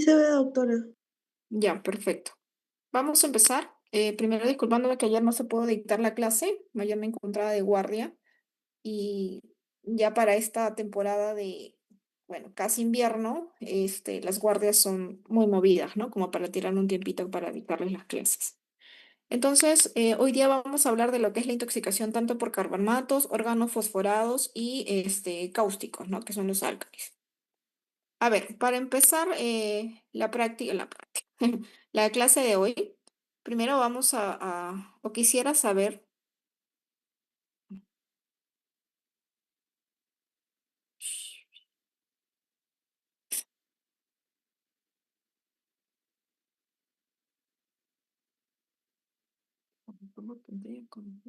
se ve, doctora. Ya, perfecto. Vamos a empezar. Primero disculpándome que ayer no se pudo dictar la clase, ayer me encontraba de guardia y ya para esta temporada de, bueno, casi invierno, las guardias son muy movidas, ¿no? Como para tirar un tiempito para dictarles las clases. Entonces, hoy día vamos a hablar de lo que es la intoxicación tanto por carbamatos, organofosforados y cáusticos, ¿no? Que son los álcalis. A ver, para empezar la clase de hoy, primero vamos o quisiera saber, ¿cómo tendría con-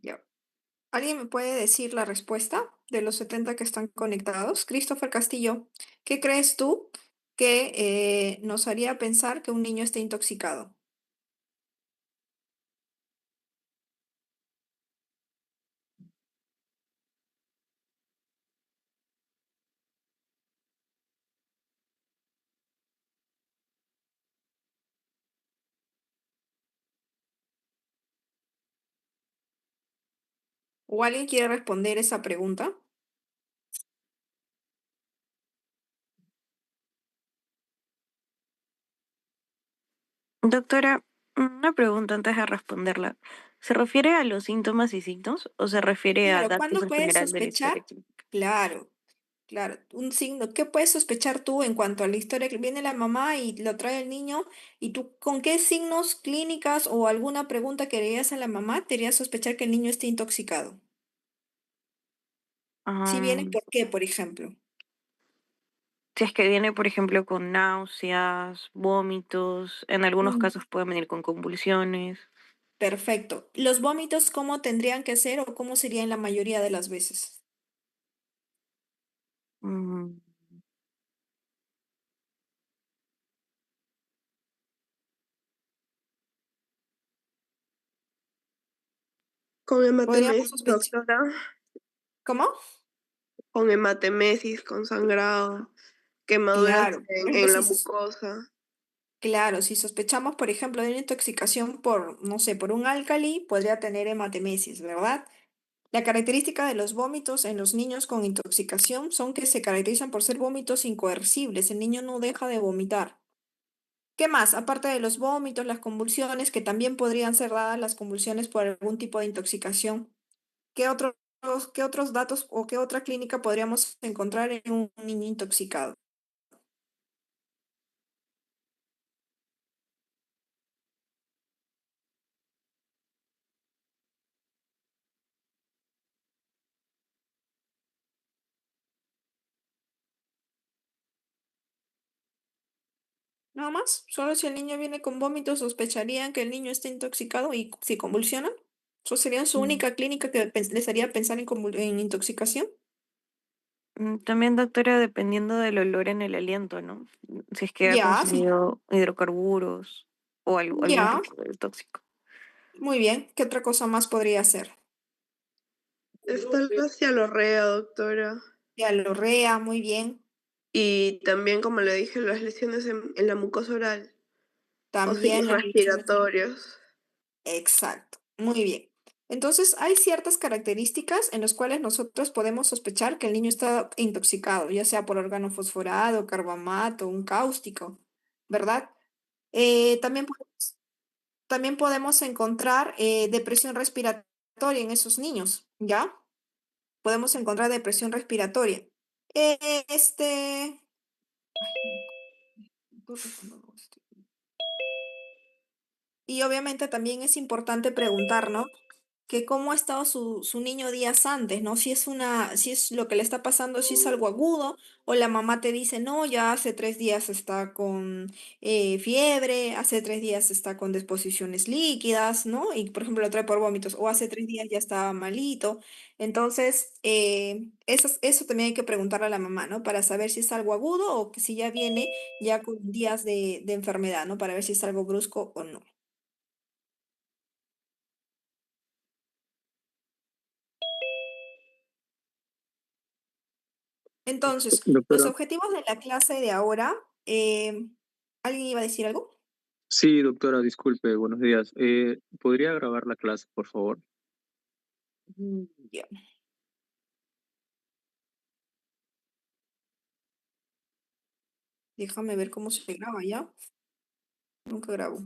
Ya. ¿Alguien me puede decir la respuesta de los 70 que están conectados? Christopher Castillo, ¿qué crees tú que nos haría pensar que un niño está intoxicado? ¿O alguien quiere responder esa pregunta? Doctora, una pregunta antes de responderla. ¿Se refiere a los síntomas y signos o se refiere a Claro, datos ¿cuándo en puedes general de la historia sospechar? clínica? Claro. Claro, un signo. ¿Qué puedes sospechar tú en cuanto a la historia que viene la mamá y lo trae el niño? ¿Y tú con qué signos clínicas o alguna pregunta que le harías a la mamá te haría sospechar que el niño esté intoxicado? Si viene, Am, ¿por qué, por ejemplo? si es que viene, por ejemplo, con náuseas, vómitos, en algunos Mm, casos puede venir con convulsiones. perfecto. ¿Los vómitos cómo tendrían que ser o cómo serían la mayoría de las veces? Mm, Con Podríamos hematemesis, sospechar. doctora. ¿Cómo? Con hematemesis, con sangrado, quemaduras Claro. Por ejemplo, en la mucosa. claro, si sospechamos, por ejemplo, de una intoxicación por, no sé, por un álcali, podría tener hematemesis, ¿verdad? La característica de los vómitos en los niños con intoxicación son que se caracterizan por ser vómitos incoercibles. El niño no deja de vomitar. ¿Qué más? Aparte de los vómitos, las convulsiones, que también podrían ser dadas las convulsiones por algún tipo de intoxicación. ¿Qué otros, qué otros datos o qué otra clínica podríamos encontrar en un niño intoxicado? Nada más, solo si el niño viene con vómitos, sospecharían que el niño está intoxicado y si convulsiona, eso sería su mm. única clínica que les haría pensar en, en intoxicación. También, doctora, dependiendo del olor en el aliento, ¿no? Si es que ha Ya, sí, consumido hidrocarburos o algún ya, tipo de tóxico. muy bien. ¿Qué otra cosa más podría ser? Está la cialorrea, doctora. Diarrea, muy bien. Y también, como le dije, las lesiones en la mucosa oral o También signos las lesiones. respiratorios. Exacto, muy bien. Entonces, hay ciertas características en las cuales nosotros podemos sospechar que el niño está intoxicado, ya sea por órgano fosforado, carbamato, un cáustico, ¿verdad? También, también podemos encontrar depresión respiratoria en esos niños, ¿ya? Podemos encontrar depresión respiratoria. Este... Ay, y obviamente también es importante preguntarnos que cómo ha estado su niño días antes, ¿no? Si es si es lo que le está pasando, si es algo agudo, o la mamá te dice, no, ya hace 3 días está con fiebre, hace 3 días está con disposiciones líquidas, ¿no? Y por ejemplo lo trae por vómitos, o hace 3 días ya estaba malito. Entonces, eso también hay que preguntarle a la mamá, ¿no? Para saber si es algo agudo o que si ya viene ya con días de enfermedad, ¿no? Para ver si es algo brusco o no. Entonces, los Doctora, objetivos de la clase de ahora, ¿alguien iba a decir algo? sí, doctora, disculpe, buenos días. ¿Podría grabar la clase, por favor? Ya, déjame ver cómo se graba ya. Nunca grabo.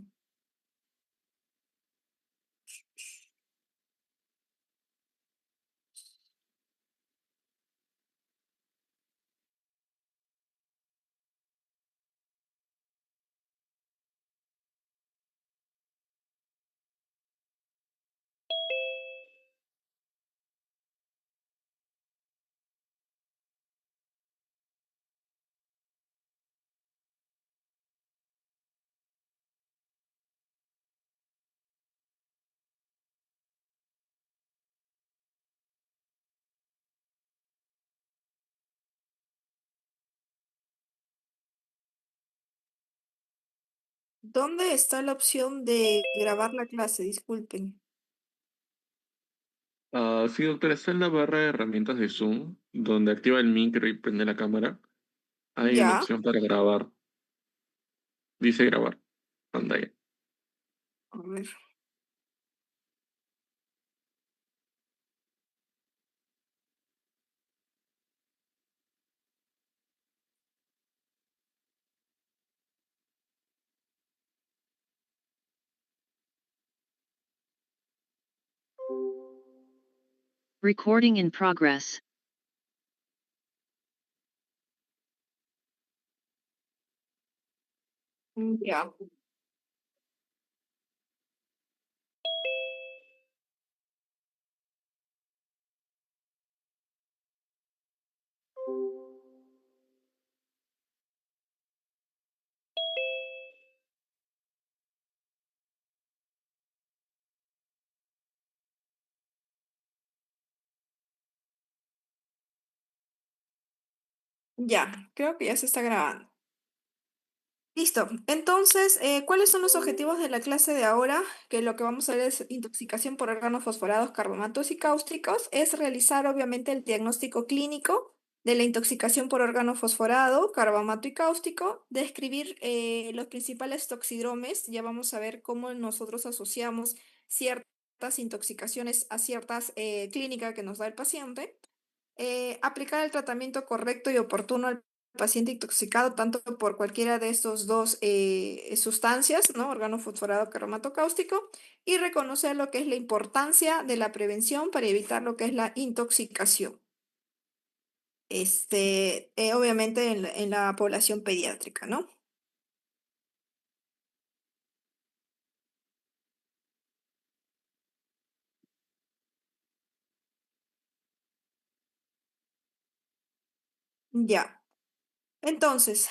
¿Dónde está la opción de grabar la clase? Disculpen. Sí, doctora, está en la barra de herramientas de Zoom, donde activa el micro y prende la cámara. Hay una Ya, opción para grabar. Dice grabar. Pantalla. a ver. Recording in progress. Ya. Ya, creo que ya se está grabando. Listo. Entonces, ¿cuáles son los objetivos de la clase de ahora? Que lo que vamos a ver es intoxicación por órganos fosforados, carbamatos y cáusticos. Es realizar, obviamente, el diagnóstico clínico de la intoxicación por órgano fosforado, carbamato y cáustico. Describir los principales toxidromes. Ya vamos a ver cómo nosotros asociamos ciertas intoxicaciones a ciertas clínicas que nos da el paciente. Aplicar el tratamiento correcto y oportuno al paciente intoxicado tanto por cualquiera de estos dos sustancias, ¿no? Organo fosforado cromatocáustico, y reconocer lo que es la importancia de la prevención para evitar lo que es la intoxicación. Obviamente en la población pediátrica, ¿no? Ya. Entonces,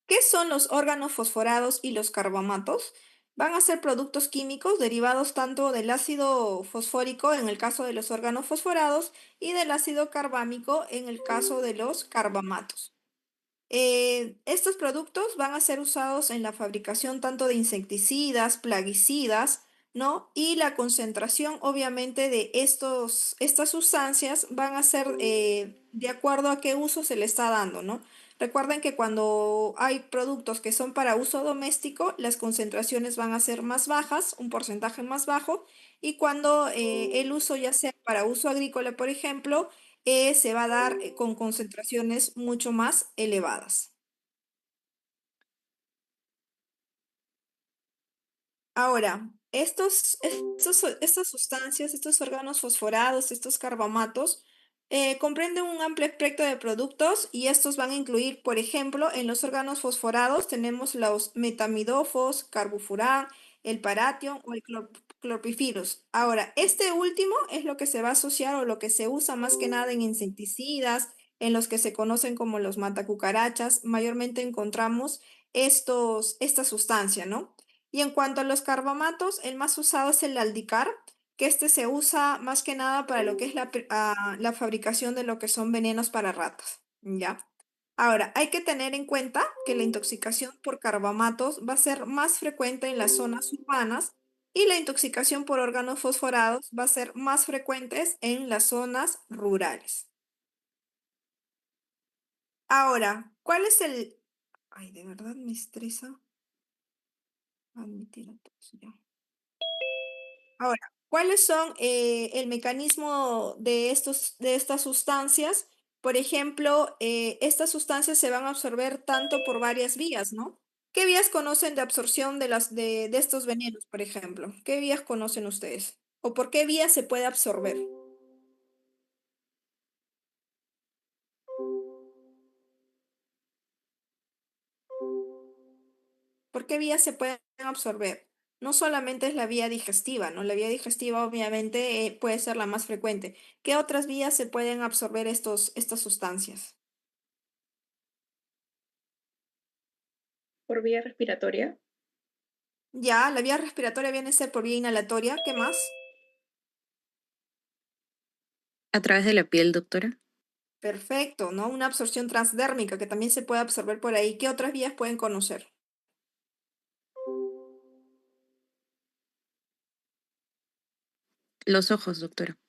¿qué son los órganos fosforados y los carbamatos? Van a ser productos químicos derivados tanto del ácido fosfórico en el caso de los órganos fosforados y del ácido carbámico en el caso de los carbamatos. Estos productos van a ser usados en la fabricación tanto de insecticidas, plaguicidas, ¿no? Y la concentración, obviamente, de estas sustancias van a ser de acuerdo a qué uso se le está dando, ¿no? Recuerden que cuando hay productos que son para uso doméstico, las concentraciones van a ser más bajas, un porcentaje más bajo, y cuando el uso ya sea para uso agrícola, por ejemplo, se va a dar con concentraciones mucho más elevadas. Ahora, estas sustancias, estos órganos fosforados, estos carbamatos, comprenden un amplio espectro de productos y estos van a incluir, por ejemplo, en los órganos fosforados tenemos los metamidofos, carbufurán, el paratión o el clorpifirus. Ahora, este último es lo que se va a asociar o lo que se usa más que nada en insecticidas, en los que se conocen como los matacucarachas. Mayormente encontramos esta sustancia, ¿no? Y en cuanto a los carbamatos, el más usado es el aldicar, que este se usa más que nada para lo que es la fabricación de lo que son venenos para ratas, ¿ya? Ahora, hay que tener en cuenta que la intoxicación por carbamatos va a ser más frecuente en las zonas urbanas y la intoxicación por órganos fosforados va a ser más frecuentes en las zonas rurales. Ahora, ¿cuál es el... Ay, de verdad me estresa admitir a todos, ya. Ahora, ¿cuáles son el mecanismo de estas sustancias? Por ejemplo, estas sustancias se van a absorber tanto por varias vías, ¿no? ¿Qué vías conocen de absorción de estos venenos, por ejemplo? ¿Qué vías conocen ustedes? ¿O por qué vía se puede absorber? ¿Por qué vías se pueden absorber? No solamente es la vía digestiva, ¿no? La vía digestiva obviamente puede ser la más frecuente. ¿Qué otras vías se pueden absorber estas sustancias? Por vía respiratoria. Ya, la vía respiratoria viene a ser por vía inhalatoria. ¿Qué más? A través de la piel, doctora. Perfecto, ¿no? Una absorción transdérmica que también se puede absorber por ahí. ¿Qué otras vías pueden conocer? Los ojos, doctora.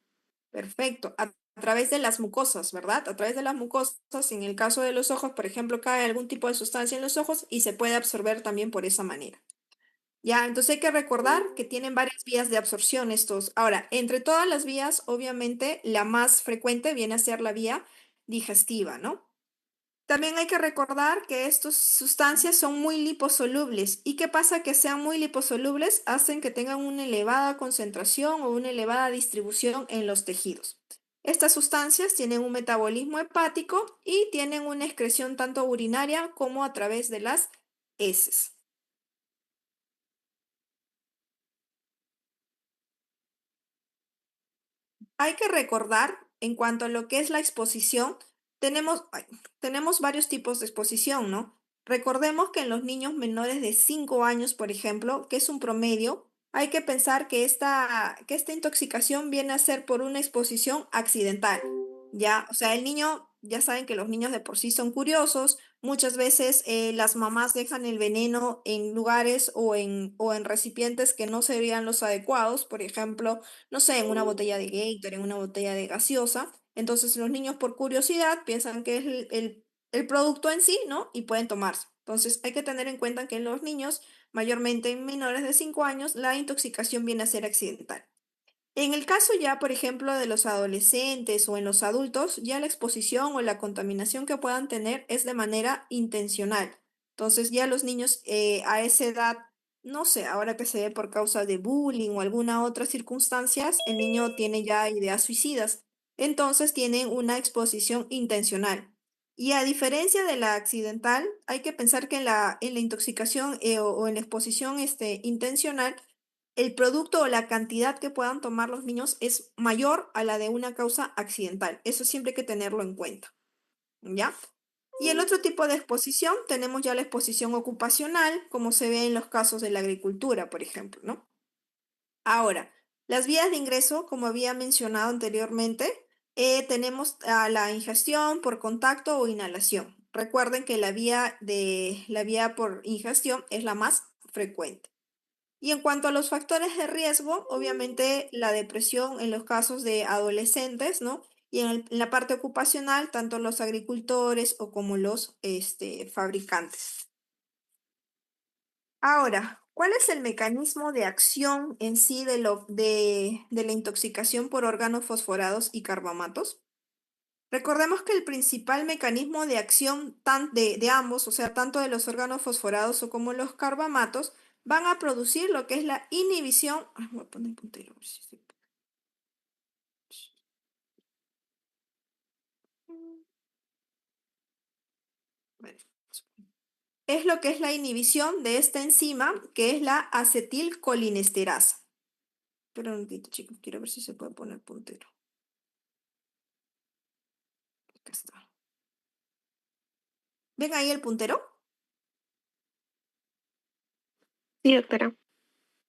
Perfecto. A través de las mucosas, ¿verdad? A través de las mucosas, en el caso de los ojos, por ejemplo, cae algún tipo de sustancia en los ojos y se puede absorber también por esa manera. Ya, entonces hay que recordar que tienen varias vías de absorción estos. Ahora, entre todas las vías, obviamente, la más frecuente viene a ser la vía digestiva, ¿no? También hay que recordar que estas sustancias son muy liposolubles. ¿Y qué pasa? Que sean muy liposolubles hacen que tengan una elevada concentración o una elevada distribución en los tejidos. Estas sustancias tienen un metabolismo hepático y tienen una excreción tanto urinaria como a través de las heces. Hay que recordar, en cuanto a lo que es la exposición, tenemos varios tipos de exposición, ¿no? Recordemos que en los niños menores de 5 años, por ejemplo, que es un promedio, hay que pensar que esta intoxicación viene a ser por una exposición accidental, ¿ya? O sea, el niño, ya saben que los niños de por sí son curiosos, muchas veces las mamás dejan el veneno en lugares o en recipientes que no serían los adecuados, por ejemplo, no sé, en una botella de Gatorade, en una botella de gaseosa. Entonces los niños por curiosidad piensan que es el producto en sí, ¿no? Y pueden tomarse. Entonces hay que tener en cuenta que en los niños, mayormente en menores de 5 años, la intoxicación viene a ser accidental. En el caso ya, por ejemplo, de los adolescentes o en los adultos, ya la exposición o la contaminación que puedan tener es de manera intencional. Entonces ya los niños a esa edad, no sé, ahora que se ve por causa de bullying o alguna otra circunstancias, el niño tiene ya ideas suicidas. Entonces tienen una exposición intencional. Y a diferencia de la accidental, hay que pensar que en la intoxicación o en la exposición intencional, el producto o la cantidad que puedan tomar los niños es mayor a la de una causa accidental. Eso siempre hay que tenerlo en cuenta, ¿ya? Y el otro tipo de exposición, tenemos ya la exposición ocupacional, como se ve en los casos de la agricultura, por ejemplo, ¿no? Ahora, las vías de ingreso, como había mencionado anteriormente, tenemos a la ingestión por contacto o inhalación. Recuerden que la vía por ingestión es la más frecuente. Y en cuanto a los factores de riesgo, obviamente la depresión en los casos de adolescentes, ¿no? Y en la parte ocupacional, tanto los agricultores o como los fabricantes. Ahora, ¿cuál es el mecanismo de acción en sí de la intoxicación por órganos fosforados y carbamatos? Recordemos que el principal mecanismo de acción de ambos, o sea, tanto de los órganos fosforados o como los carbamatos, van a producir lo que es la inhibición. Voy a poner puntero. A ver si se puede. Bueno, es lo que es la inhibición de esta enzima, que es la acetilcolinesterasa. Pero un momentito, chicos, quiero ver si se puede poner puntero. Acá está. ¿Ven ahí el puntero? Sí, doctora.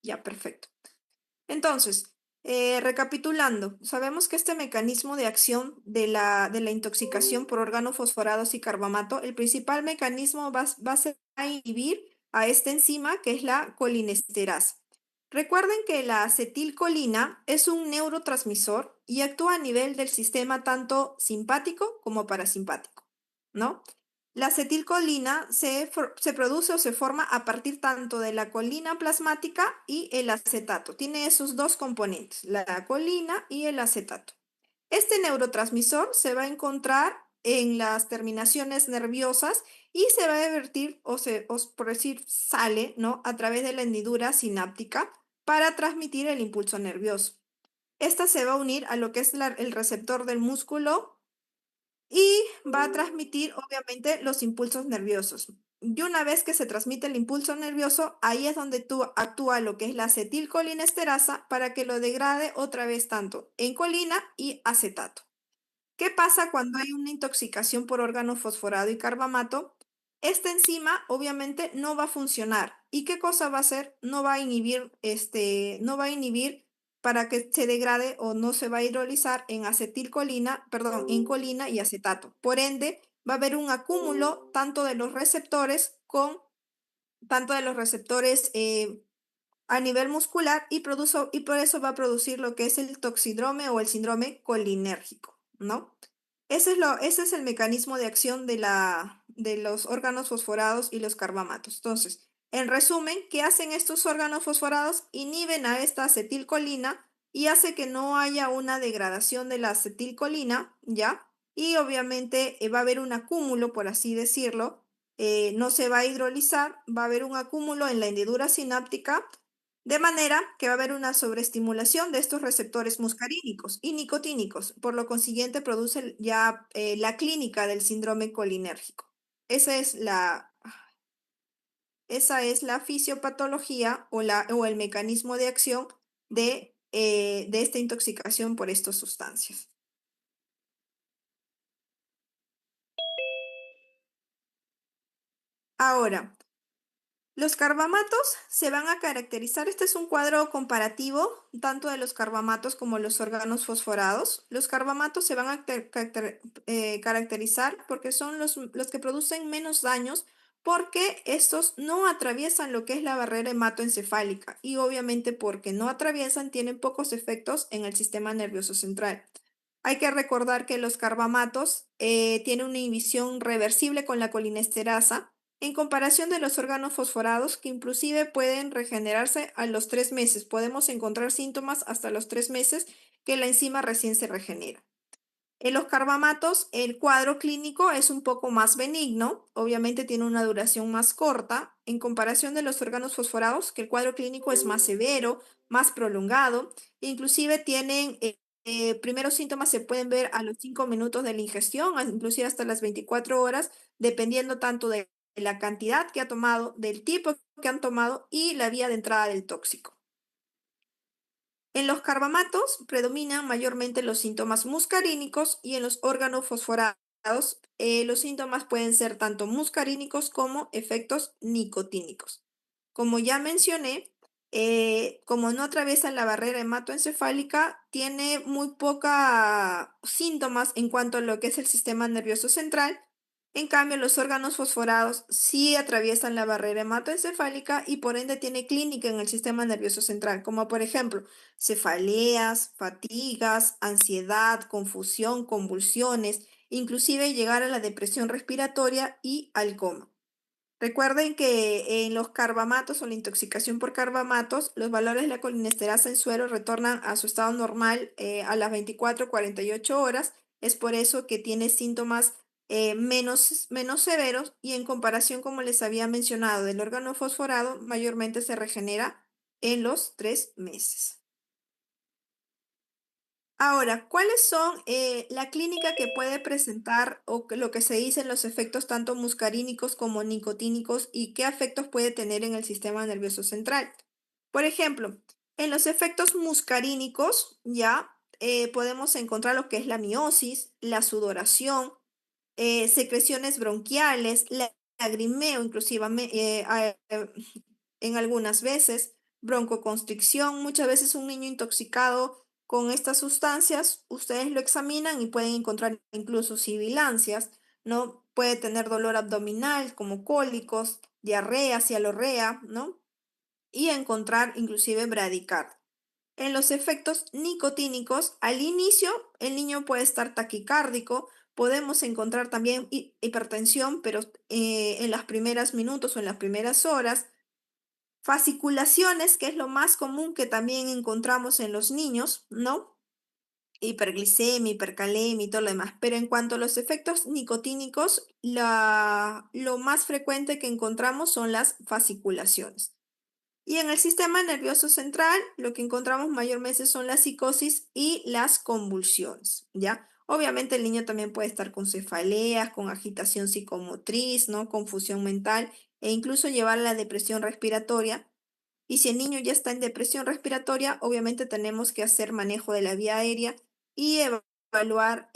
Ya, perfecto. Entonces, recapitulando, sabemos que este mecanismo de acción de la intoxicación por órganos fosforados y carbamato, el principal mecanismo va a ser a inhibir a esta enzima que es la colinesterasa. Recuerden que la acetilcolina es un neurotransmisor y actúa a nivel del sistema tanto simpático como parasimpático, ¿no? La acetilcolina se produce o se forma a partir tanto de la colina plasmática y el acetato. Tiene esos dos componentes, la colina y el acetato. Este neurotransmisor se va a encontrar en las terminaciones nerviosas y se va a divertir por decir, sale, ¿no? A través de la hendidura sináptica para transmitir el impulso nervioso. Esta se va a unir a lo que es el receptor del músculo y va a transmitir obviamente los impulsos nerviosos. Y una vez que se transmite el impulso nervioso, ahí es donde actúa lo que es la acetilcolinesterasa para que lo degrade otra vez tanto en colina y acetato. ¿Qué pasa cuando hay una intoxicación por órgano fosforado y carbamato? Esta enzima obviamente no va a funcionar. ¿Y qué cosa va a hacer? No va a inhibir, no va a inhibir para que se degrade o no se va a hidrolizar en acetilcolina, perdón, en colina y acetato. Por ende, va a haber un acúmulo tanto de los receptores a nivel muscular y por eso va a producir lo que es el toxidrome o el síndrome colinérgico, ¿no? Ese es el mecanismo de acción de los órganos fosforados y los carbamatos. Entonces, en resumen, ¿qué hacen estos órganos fosforados? Inhiben a esta acetilcolina y hace que no haya una degradación de la acetilcolina, ¿ya? Y obviamente va a haber un acúmulo, por así decirlo, no se va a hidrolizar, va a haber un acúmulo en la hendidura sináptica De manera que va a haber una sobreestimulación de estos receptores muscarínicos y nicotínicos, por lo consiguiente produce ya la clínica del síndrome colinérgico. Esa es la fisiopatología o el mecanismo de acción de esta intoxicación por estas sustancias. Ahora, los carbamatos se van a caracterizar, este es un cuadro comparativo tanto de los carbamatos como los órganos fosforados. Los carbamatos se van a caracterizar porque son los que producen menos daños porque estos no atraviesan lo que es la barrera hematoencefálica y obviamente porque no atraviesan tienen pocos efectos en el sistema nervioso central. Hay que recordar que los carbamatos tienen una inhibición reversible con la colinesterasa en comparación de los órganos fosforados que inclusive pueden regenerarse a los 3 meses. Podemos encontrar síntomas hasta los 3 meses que la enzima recién se regenera. En los carbamatos, el cuadro clínico es un poco más benigno, obviamente tiene una duración más corta en comparación de los órganos fosforados, que el cuadro clínico es más severo, más prolongado, inclusive tienen primeros síntomas se pueden ver a los 5 minutos de la ingestión, inclusive hasta las 24 horas, dependiendo tanto de la cantidad que ha tomado, del tipo que han tomado y la vía de entrada del tóxico. En los carbamatos predominan mayormente los síntomas muscarínicos y en los órganos fosforados los síntomas pueden ser tanto muscarínicos como efectos nicotínicos. Como ya mencioné, como no atraviesan la barrera hematoencefálica, tiene muy pocos síntomas en cuanto a lo que es el sistema nervioso central. En cambio, los órganos fosforados sí atraviesan la barrera hematoencefálica y por ende tiene clínica en el sistema nervioso central, como por ejemplo cefaleas, fatigas, ansiedad, confusión, convulsiones, inclusive llegar a la depresión respiratoria y al coma. Recuerden que en los carbamatos o la intoxicación por carbamatos, los valores de la colinesterasa en suero retornan a su estado normal a las 24-48 horas. Es por eso que tiene síntomas menos severos y en comparación, como les había mencionado, del órgano fosforado, mayormente se regenera en los 3 meses. Ahora, ¿cuáles son la clínica que puede presentar o lo que se dice en los efectos tanto muscarínicos como nicotínicos y qué efectos puede tener en el sistema nervioso central? Por ejemplo, en los efectos muscarínicos ya podemos encontrar lo que es la miosis, la sudoración, secreciones bronquiales, lagrimeo inclusive en algunas veces, broncoconstricción, muchas veces un niño intoxicado con estas sustancias, ustedes lo examinan y pueden encontrar incluso sibilancias, ¿no? Puede tener dolor abdominal como cólicos, diarrea, cialorrea, ¿no? Y encontrar inclusive bradicardia. En los efectos nicotínicos, al inicio el niño puede estar taquicárdico, podemos encontrar también hipertensión, pero en los primeros minutos o en las primeras horas, fasciculaciones, que es lo más común que también encontramos en los niños, ¿no? Hiperglicemia, hipercalemia y todo lo demás. Pero en cuanto a los efectos nicotínicos, lo más frecuente que encontramos son las fasciculaciones. Y en el sistema nervioso central, lo que encontramos mayormente son la psicosis y las convulsiones, ¿ya? Obviamente el niño también puede estar con cefaleas, con agitación psicomotriz, ¿no? Confusión mental e incluso llevar a la depresión respiratoria. Y si el niño ya está en depresión respiratoria, obviamente tenemos que hacer manejo de la vía aérea y evaluar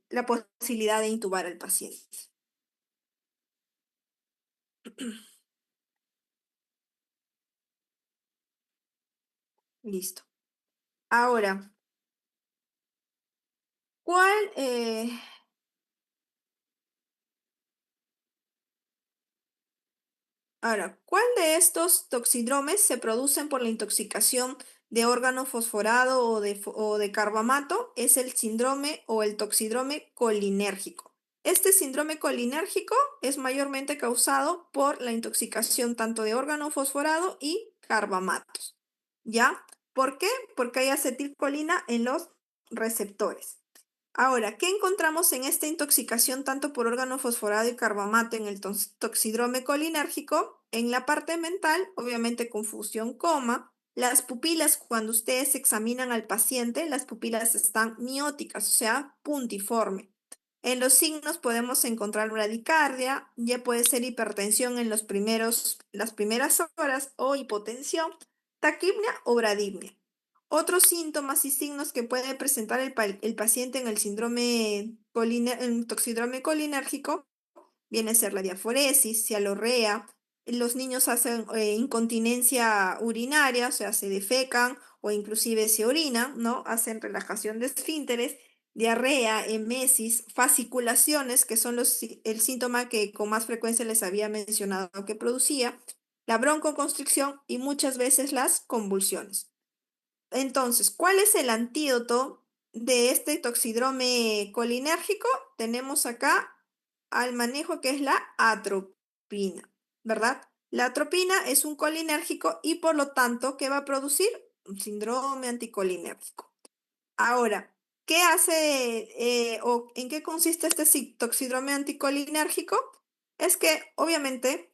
la posibilidad de intubar al paciente. Listo. Ahora, ¿cuál de estos toxidromes se producen por la intoxicación de órgano fosforado o de carbamato? Es el síndrome o el toxidrome colinérgico. Este síndrome colinérgico es mayormente causado por la intoxicación tanto de órgano fosforado y carbamatos. ¿Ya? ¿Por qué? Porque hay acetilcolina en los receptores. Ahora, ¿qué encontramos en esta intoxicación tanto por órgano fosforado y carbamato en el toxidrome colinérgico? En la parte mental, obviamente confusión, coma. Las pupilas, cuando ustedes examinan al paciente, las pupilas están mióticas, o sea, puntiforme. En los signos podemos encontrar bradicardia, ya puede ser hipertensión en las primeras horas o hipotensión, taquipnea o bradipnea. Otros síntomas y signos que puede presentar el paciente en el en toxidrome colinérgico viene a ser la diaforesis, cialorrea. Los niños hacen incontinencia urinaria, o sea, se defecan o inclusive se orinan, ¿no? Hacen relajación de esfínteres, diarrea, emesis, fasciculaciones, que son el síntoma que con más frecuencia les había mencionado que producía, la broncoconstricción y muchas veces las convulsiones. Entonces, ¿cuál es el antídoto de este toxidrome colinérgico? Tenemos acá al manejo que es la atropina, ¿verdad? La atropina es un colinérgico y por lo tanto, ¿qué va a producir? Un síndrome anticolinérgico. Ahora, ¿qué hace o en qué consiste este toxidrome anticolinérgico? Es que obviamente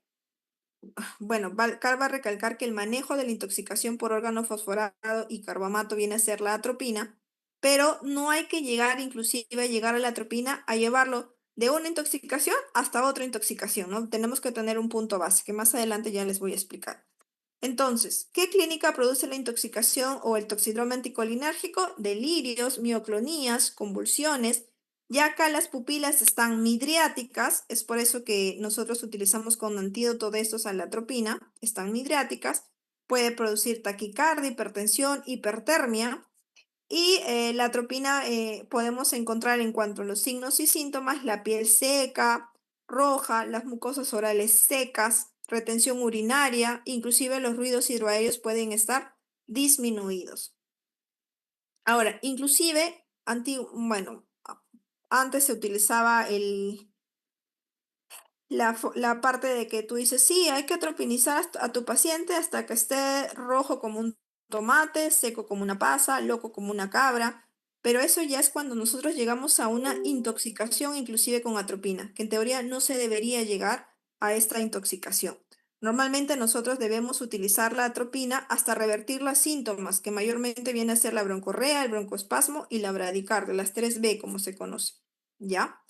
bueno, cabe recalcar que el manejo de la intoxicación por órgano fosforado y carbamato viene a ser la atropina, pero no hay que llegar, inclusive, a llegar a la atropina, a llevarlo de una intoxicación hasta otra intoxicación, ¿no? Tenemos que tener un punto base, que más adelante ya les voy a explicar. Entonces, ¿qué clínica produce la intoxicación o el toxidrome anticolinérgico? Delirios, mioclonías, convulsiones. Ya acá las pupilas están midriáticas, es por eso que nosotros utilizamos como antídoto de estos a la atropina, están midriáticas. Puede producir taquicardia, hipertensión, hipertermia. Y la atropina podemos encontrar en cuanto a los signos y síntomas, la piel seca, roja, las mucosas orales secas, retención urinaria, inclusive los ruidos hidroaéreos pueden estar disminuidos. Ahora, inclusive, bueno, antes se utilizaba la parte de que tú dices, sí, hay que atropinizar a tu paciente hasta que esté rojo como un tomate, seco como una pasa, loco como una cabra, pero eso ya es cuando nosotros llegamos a una intoxicación inclusive con atropina, que en teoría no se debería llegar a esta intoxicación. Normalmente nosotros debemos utilizar la atropina hasta revertir los síntomas, que mayormente viene a ser la broncorrea, el broncoespasmo y la bradicardia, las 3B como se conoce, ¿ya?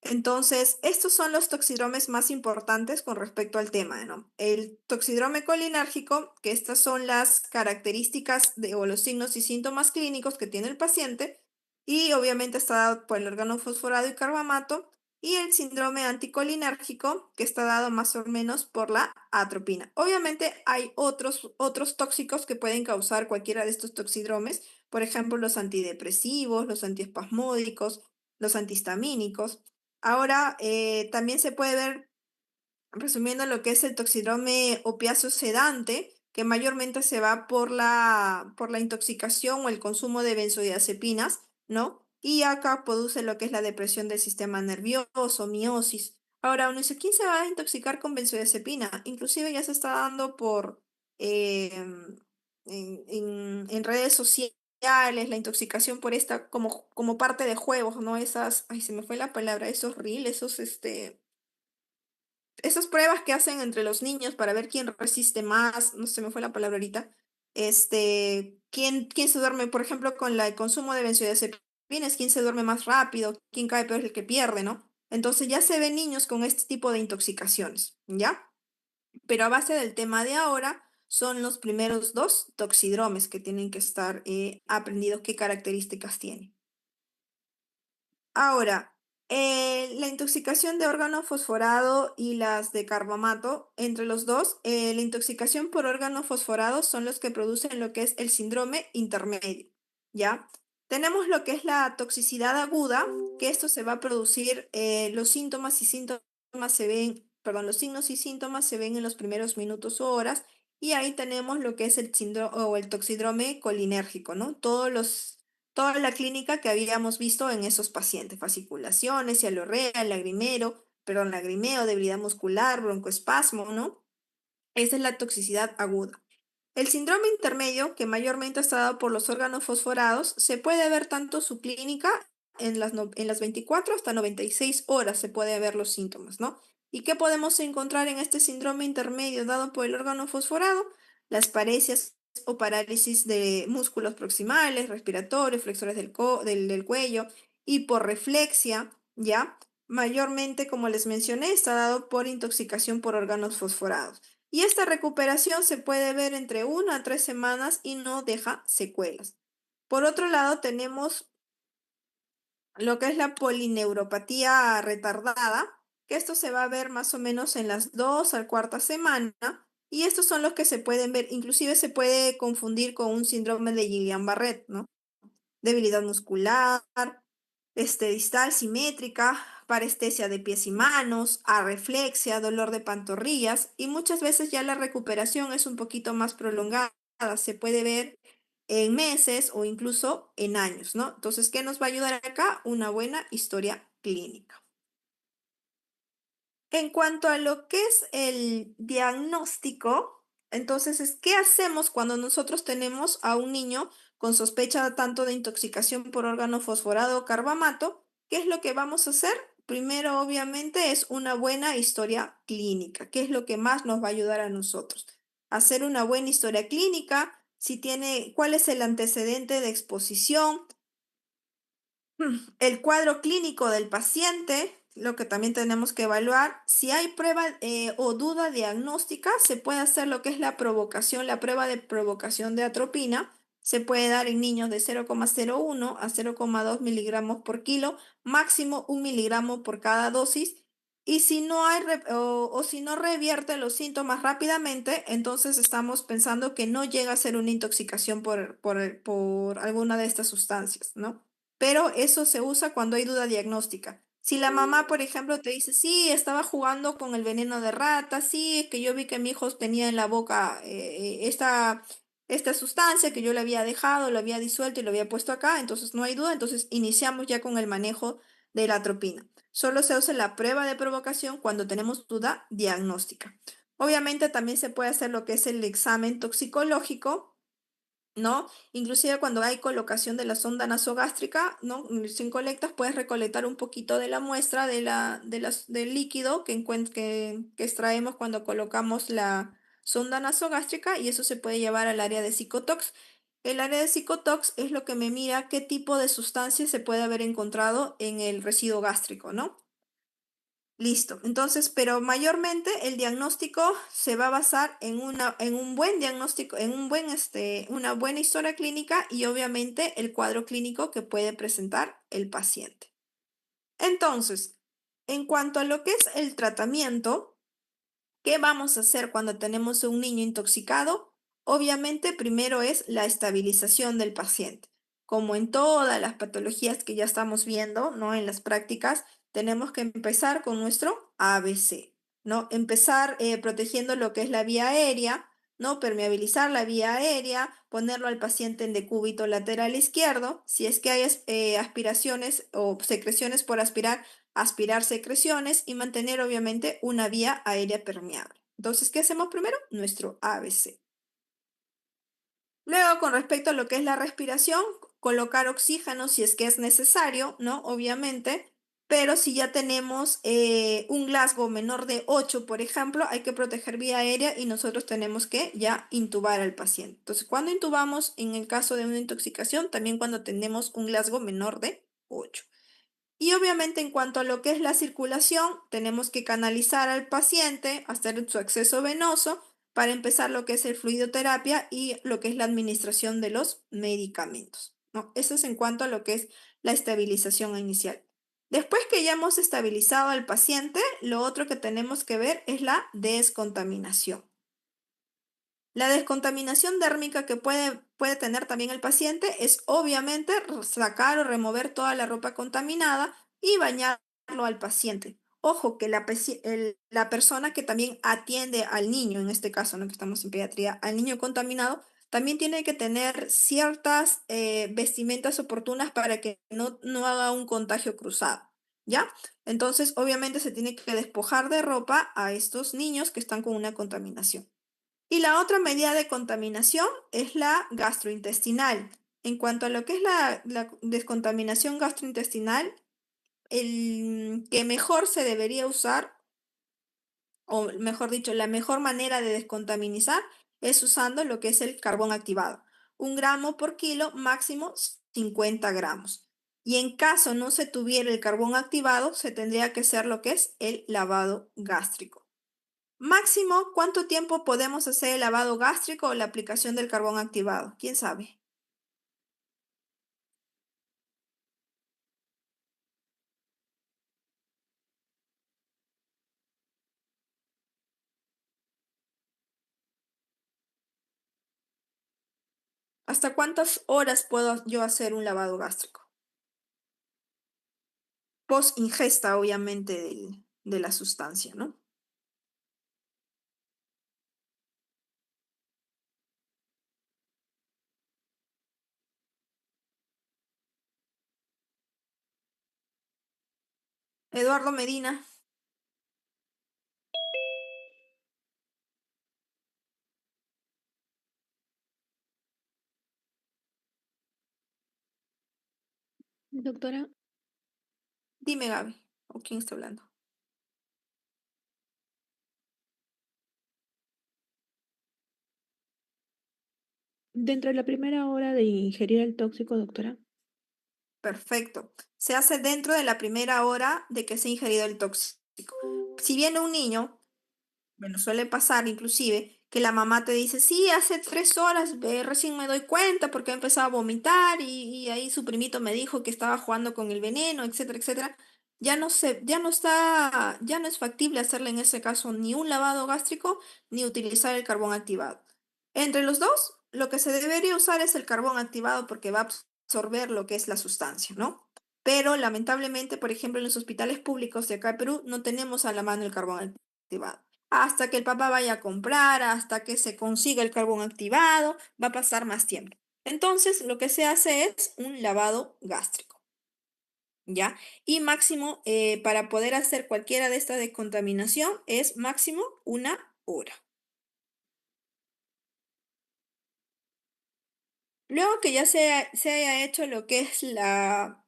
Entonces, estos son los toxidromes más importantes con respecto al tema, ¿no? El toxidrome colinérgico, que estas son las características o los signos y síntomas clínicos que tiene el paciente, y obviamente está dado por el órgano fosforado y carbamato, y el síndrome anticolinérgico, que está dado más o menos por la atropina. Obviamente hay otros tóxicos que pueden causar cualquiera de estos toxidromes, por ejemplo, los antidepresivos, los antiespasmódicos, los antihistamínicos. Ahora, también se puede ver, resumiendo lo que es el toxidrome opiáceo sedante, que mayormente se va por la intoxicación o el consumo de benzodiazepinas, ¿no? Y acá produce lo que es la depresión del sistema nervioso, miosis. Ahora, uno dice, ¿quién se va a intoxicar con benzodiazepina? Inclusive ya se está dando en redes sociales la intoxicación por esta como parte de juegos, ¿no? Ay, se me fue la palabra, esos reels, esas pruebas que hacen entre los niños para ver quién resiste más, no se me fue la palabra ahorita, quién se duerme, por ejemplo, con el consumo de benzodiazepinas, quién se duerme más rápido, quién cae peor es el que pierde, ¿no? Entonces ya se ven niños con este tipo de intoxicaciones, ¿ya? Pero a base del tema de ahora son los primeros dos toxidromes que tienen que estar aprendidos qué características tienen. Ahora, la intoxicación de órgano fosforado y las de carbamato, entre los dos, la intoxicación por órgano fosforado son los que producen lo que es el síndrome intermedio, ¿ya? Tenemos lo que es la toxicidad aguda, que esto se va a producir, los síntomas y síntomas se ven, perdón, los signos y síntomas se ven en los primeros minutos o horas, y ahí tenemos lo que es el síndrome o el toxidrome colinérgico, ¿no? Toda la clínica que habíamos visto en esos pacientes, fasciculaciones, cialorrea, lagrimeo, debilidad muscular, broncoespasmo, ¿no? Esa es la toxicidad aguda. El síndrome intermedio, que mayormente está dado por los órganos fosforados, se puede ver tanto su clínica en las 24 hasta 96 horas se puede ver los síntomas, ¿no? ¿Y qué podemos encontrar en este síndrome intermedio dado por el órgano fosforado? Las paresias o parálisis de músculos proximales, respiratorios, flexores del cuello, hiporreflexia, ¿ya? Mayormente, como les mencioné, está dado por intoxicación por órganos fosforados. Y esta recuperación se puede ver entre 1 a 3 semanas y no deja secuelas. Por otro lado, tenemos lo que es la polineuropatía retardada, que esto se va a ver más o menos en las 2 a 4 semana, y estos son los que se pueden ver, inclusive se puede confundir con un síndrome de Guillain-Barré, ¿no? Debilidad muscular, distal simétrica, parestesia de pies y manos, arreflexia, dolor de pantorrillas, y muchas veces ya la recuperación es un poquito más prolongada, se puede ver en meses o incluso en años, ¿no? Entonces, ¿qué nos va a ayudar acá? Una buena historia clínica. En cuanto a lo que es el diagnóstico, entonces, ¿qué hacemos cuando nosotros tenemos a un niño con sospecha tanto de intoxicación por órgano fosforado o carbamato? ¿Qué es lo que vamos a hacer? Primero, obviamente, es una buena historia clínica. ¿Qué es lo que más nos va a ayudar a nosotros? Hacer una buena historia clínica, cuál es el antecedente de exposición, el cuadro clínico del paciente, lo que también tenemos que evaluar. Si hay prueba o duda diagnóstica, se puede hacer lo que es la prueba de provocación de atropina. Se puede dar en niños de 0,01 a 0,2 miligramos por kilo, máximo 1 miligramo por cada dosis. Y si no hay o si no revierte los síntomas rápidamente, entonces estamos pensando que no llega a ser una intoxicación por alguna de estas sustancias, ¿no? Pero eso se usa cuando hay duda diagnóstica. Si la mamá, por ejemplo, te dice, sí, estaba jugando con el veneno de rata, sí, es que yo vi que mi hijo tenía en la boca esta sustancia que yo le había dejado, lo había disuelto y lo había puesto acá, entonces no hay duda, entonces iniciamos ya con el manejo de la atropina. Solo se usa la prueba de provocación cuando tenemos duda diagnóstica. Obviamente también se puede hacer lo que es el examen toxicológico, ¿no? Inclusive cuando hay colocación de la sonda nasogástrica, ¿no? Sin colectas puedes recolectar un poquito de la muestra del líquido que extraemos cuando colocamos la sonda nasogástrica, y eso se puede llevar al área de psicotox. El área de psicotox es lo que me mira qué tipo de sustancia se puede haber encontrado en el residuo gástrico, ¿no? Listo. Entonces, pero mayormente el diagnóstico se va a basar en un buen diagnóstico, una buena historia clínica y obviamente el cuadro clínico que puede presentar el paciente. Entonces, en cuanto a lo que es el tratamiento, ¿qué vamos a hacer cuando tenemos un niño intoxicado? Obviamente, primero es la estabilización del paciente. Como en todas las patologías que ya estamos viendo, ¿no? En las prácticas, tenemos que empezar con nuestro ABC, ¿no? Empezar protegiendo lo que es la vía aérea, ¿no? Permeabilizar la vía aérea, ponerlo al paciente en decúbito lateral izquierdo. Si es que hay aspiraciones o secreciones por aspirar secreciones y mantener obviamente una vía aérea permeable. Entonces, ¿qué hacemos primero? Nuestro ABC. Luego, con respecto a lo que es la respiración, colocar oxígeno si es que es necesario, ¿no? Obviamente, pero si ya tenemos un Glasgow menor de 8, por ejemplo, hay que proteger vía aérea y nosotros tenemos que ya intubar al paciente. Entonces, cuando intubamos, en el caso de una intoxicación, también cuando tenemos un Glasgow menor de 8. Y obviamente en cuanto a lo que es la circulación, tenemos que canalizar al paciente, hacer su acceso venoso para empezar lo que es el fluidoterapia y lo que es la administración de los medicamentos, ¿no? Eso es en cuanto a lo que es la estabilización inicial. Después que ya hemos estabilizado al paciente, lo otro que tenemos que ver es la descontaminación. La descontaminación dérmica que puede tener también el paciente es obviamente sacar o remover toda la ropa contaminada y bañarlo al paciente. Ojo que la persona que también atiende al niño, en este caso, ¿no? Que estamos en pediatría, al niño contaminado, también tiene que tener ciertas vestimentas oportunas para que no haga un contagio cruzado, ¿ya? Entonces, obviamente se tiene que despojar de ropa a estos niños que están con una contaminación. Y la otra medida de contaminación es la gastrointestinal. En cuanto a lo que es la descontaminación gastrointestinal, el que mejor se debería usar, o mejor dicho, la mejor manera de descontaminizar es usando lo que es el carbón activado. 1 gramo por kilo, máximo 50 gramos. Y en caso no se tuviera el carbón activado, se tendría que hacer lo que es el lavado gástrico. Máximo, ¿cuánto tiempo podemos hacer el lavado gástrico o la aplicación del carbón activado? ¿Quién sabe? ¿Hasta cuántas horas puedo yo hacer un lavado gástrico? Post ingesta, obviamente, de la sustancia, ¿no? Eduardo Medina. Doctora, Dime, Gaby, ¿o quién está hablando? dentro de la primera hora de ingerir el tóxico, doctora. Perfecto. Se hace dentro de la primera hora de que se ha ingerido el tóxico. Si viene un niño, bueno, suele pasar inclusive que la mamá te dice, sí, hace 3 horas, recién me doy cuenta porque he empezado a vomitar y ahí su primito me dijo que estaba jugando con el veneno, etcétera, etcétera. Ya no es factible hacerle en ese caso ni un lavado gástrico ni utilizar el carbón activado. Entre los dos, lo que se debería usar es el carbón activado porque va a absorber lo que es la sustancia, ¿no? Pero lamentablemente, por ejemplo, en los hospitales públicos de acá en Perú no tenemos a la mano el carbón activado. Hasta que el papá vaya a comprar, hasta que se consiga el carbón activado, va a pasar más tiempo. Entonces, lo que se hace es un lavado gástrico, ¿ya? Y máximo, para poder hacer cualquiera de esta descontaminación, es máximo 1 hora. Luego que ya se haya hecho lo que es la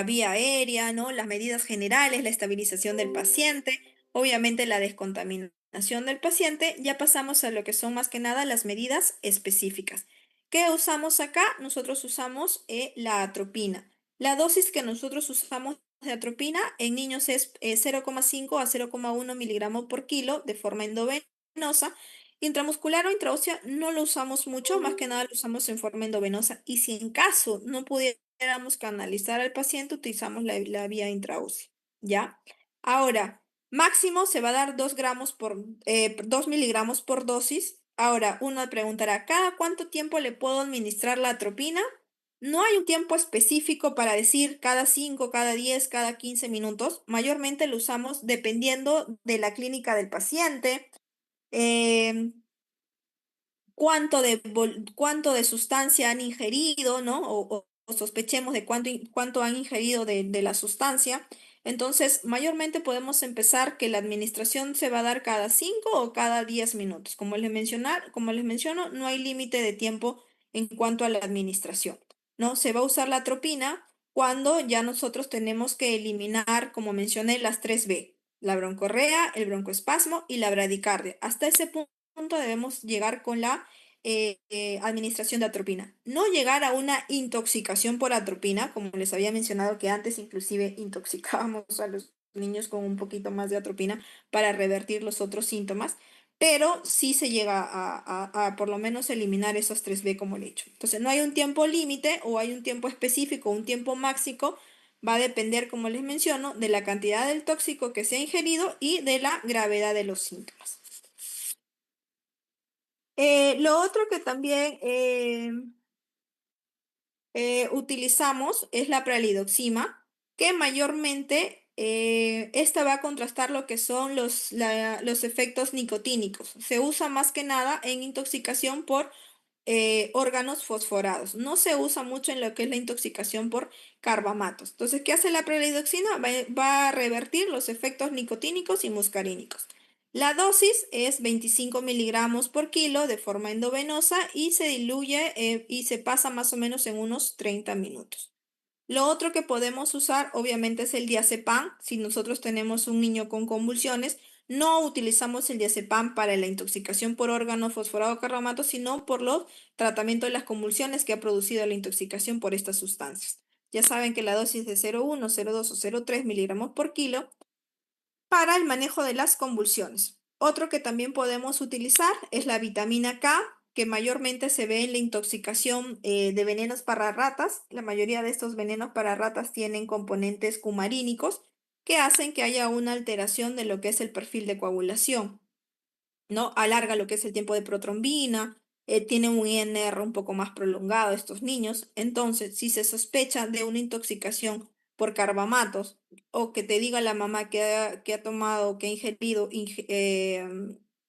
vía aérea, ¿no? Las medidas generales, la estabilización del paciente, obviamente la descontaminación del paciente, ya pasamos a lo que son más que nada las medidas específicas. ¿Qué usamos acá? Nosotros usamos la atropina. La dosis que nosotros usamos de atropina en niños es 0,5 a 0,1 miligramos por kilo de forma endovenosa. Intramuscular o intraósea no lo usamos mucho, más que nada lo usamos en forma endovenosa. Y si en caso no pudiéramos canalizar al paciente, utilizamos la vía intraósea, ¿ya? Ahora, máximo se va a dar 2 miligramos por dosis. Ahora, uno preguntará, ¿cada cuánto tiempo le puedo administrar la atropina? No hay un tiempo específico para decir cada 5, cada 10, cada 15 minutos. Mayormente lo usamos dependiendo de la clínica del paciente. em, cuánto de sustancia han ingerido, ¿no? O sospechemos de cuánto han ingerido de la sustancia. Entonces, mayormente podemos empezar que la administración se va a dar cada 5 o cada 10 minutos. Como les menciono, no hay límite de tiempo en cuanto a la administración, ¿no? Se va a usar la atropina cuando ya nosotros tenemos que eliminar, como mencioné, las 3B, la broncorrea, el broncoespasmo y la bradicardia. Hasta ese punto debemos llegar con la administración de atropina. No llegar a una intoxicación por atropina, como les había mencionado que antes inclusive intoxicábamos a los niños con un poquito más de atropina para revertir los otros síntomas, pero sí se llega a por lo menos eliminar esos 3B como le he dicho. Entonces no hay un tiempo límite o hay un tiempo específico, un tiempo máximo, va a depender, como les menciono, de la cantidad del tóxico que se ha ingerido y de la gravedad de los síntomas. Lo otro que también utilizamos es la pralidoxima, que mayormente esta va a contrastar lo que son los efectos nicotínicos. Se usa más que nada en intoxicación por órganos fosforados. No se usa mucho en lo que es la intoxicación por carbamatos. Entonces, ¿qué hace la pralidoxina? Va a revertir los efectos nicotínicos y muscarínicos. La dosis es 25 miligramos por kilo de forma endovenosa y se diluye y se pasa más o menos en unos 30 minutos. Lo otro que podemos usar obviamente es el diazepam. Si nosotros tenemos un niño con convulsiones, no utilizamos el diazepam para la intoxicación por órgano fosforado carbamato, sino por los tratamientos de las convulsiones que ha producido la intoxicación por estas sustancias. Ya saben que la dosis de 0,1, 0,2 o 0,3 miligramos por kilo para el manejo de las convulsiones. Otro que también podemos utilizar es la vitamina K, que mayormente se ve en la intoxicación de venenos para ratas. La mayoría de estos venenos para ratas tienen componentes cumarínicos que hacen que haya una alteración de lo que es el perfil de coagulación, ¿no? Alarga lo que es el tiempo de protrombina, tiene un INR un poco más prolongado estos niños. Entonces, si se sospecha de una intoxicación por carbamatos o que te diga la mamá que ha tomado, que ha ingerido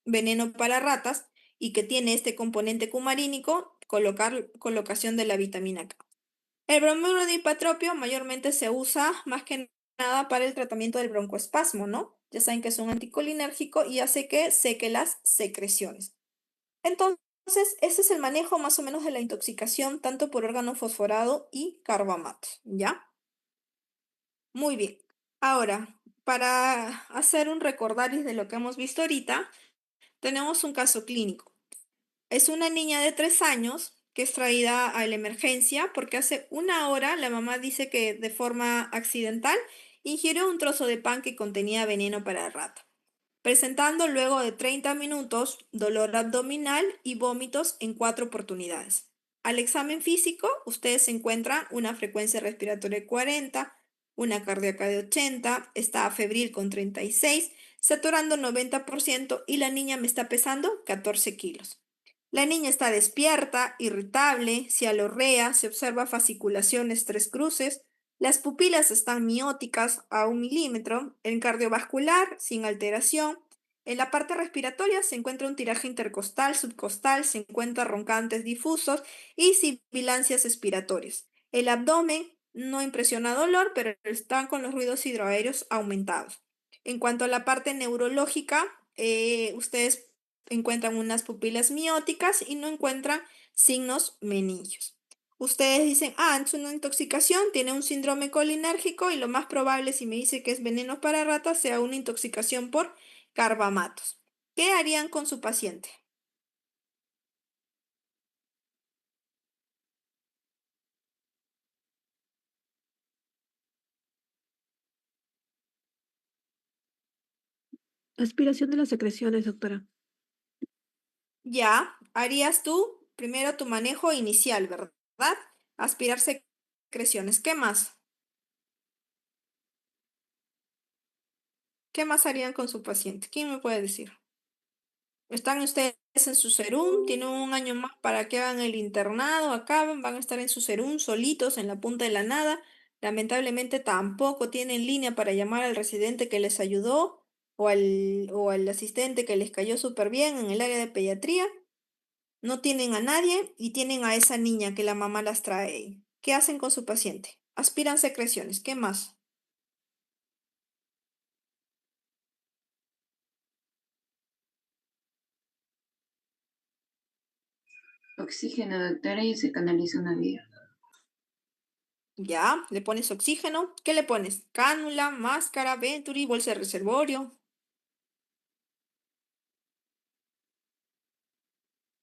veneno para ratas y que tiene este componente cumarínico, colocación de la vitamina K. El bromuro de hipatropio mayormente se usa más que nada para el tratamiento del broncoespasmo, ¿no? Ya saben que es un anticolinérgico y hace que seque las secreciones. Entonces, ese es el manejo más o menos de la intoxicación tanto por órgano fosforado y carbamato, ¿ya? Muy bien. Ahora, para hacer un recordaris de lo que hemos visto ahorita, tenemos un caso clínico. Es una niña de 3 años que es traída a la emergencia porque hace una hora la mamá dice que de forma accidental ingirió un trozo de pan que contenía veneno para rata, presentando luego de 30 minutos dolor abdominal y vómitos en 4 oportunidades. Al examen físico, ustedes encuentran una frecuencia respiratoria de 40, una cardíaca de 80, está febril con 36, saturando 90% y la niña me está pesando 14 kilos. La niña está despierta, irritable, cialorrea, se observa fasciculaciones 3 cruces, las pupilas están mióticas a 1 milímetro, el cardiovascular sin alteración. En la parte respiratoria se encuentra un tiraje intercostal, subcostal, se encuentran roncantes difusos y sibilancias expiratorias. El abdomen no impresiona dolor, pero están con los ruidos hidroaéreos aumentados. En cuanto a la parte neurológica, ustedes encuentran unas pupilas mióticas y no encuentran signos meningios. Ustedes dicen, es una intoxicación, tiene un síndrome colinérgico y lo más probable, si me dice que es veneno para ratas, sea una intoxicación por carbamatos. ¿Qué harían con su paciente? Aspiración de las secreciones, doctora. Ya, harías tú primero tu manejo inicial, ¿verdad? Aspirar secreciones. ¿Qué más? ¿Qué más harían con su paciente? ¿Quién me puede decir? Están ustedes en su serum, tienen un año más para que hagan el internado, acaban, van a estar en su serum solitos en la punta de la nada. Lamentablemente tampoco tienen línea para llamar al residente que les ayudó o al asistente que les cayó súper bien en el área de pediatría. No tienen a nadie y tienen a esa niña que la mamá las trae. ¿Qué hacen con su paciente? Aspiran secreciones. ¿Qué más? Oxígeno, doctora, y se canaliza una vía. Ya, le pones oxígeno. ¿Qué le pones? Cánula, máscara, Venturi, bolsa de reservorio.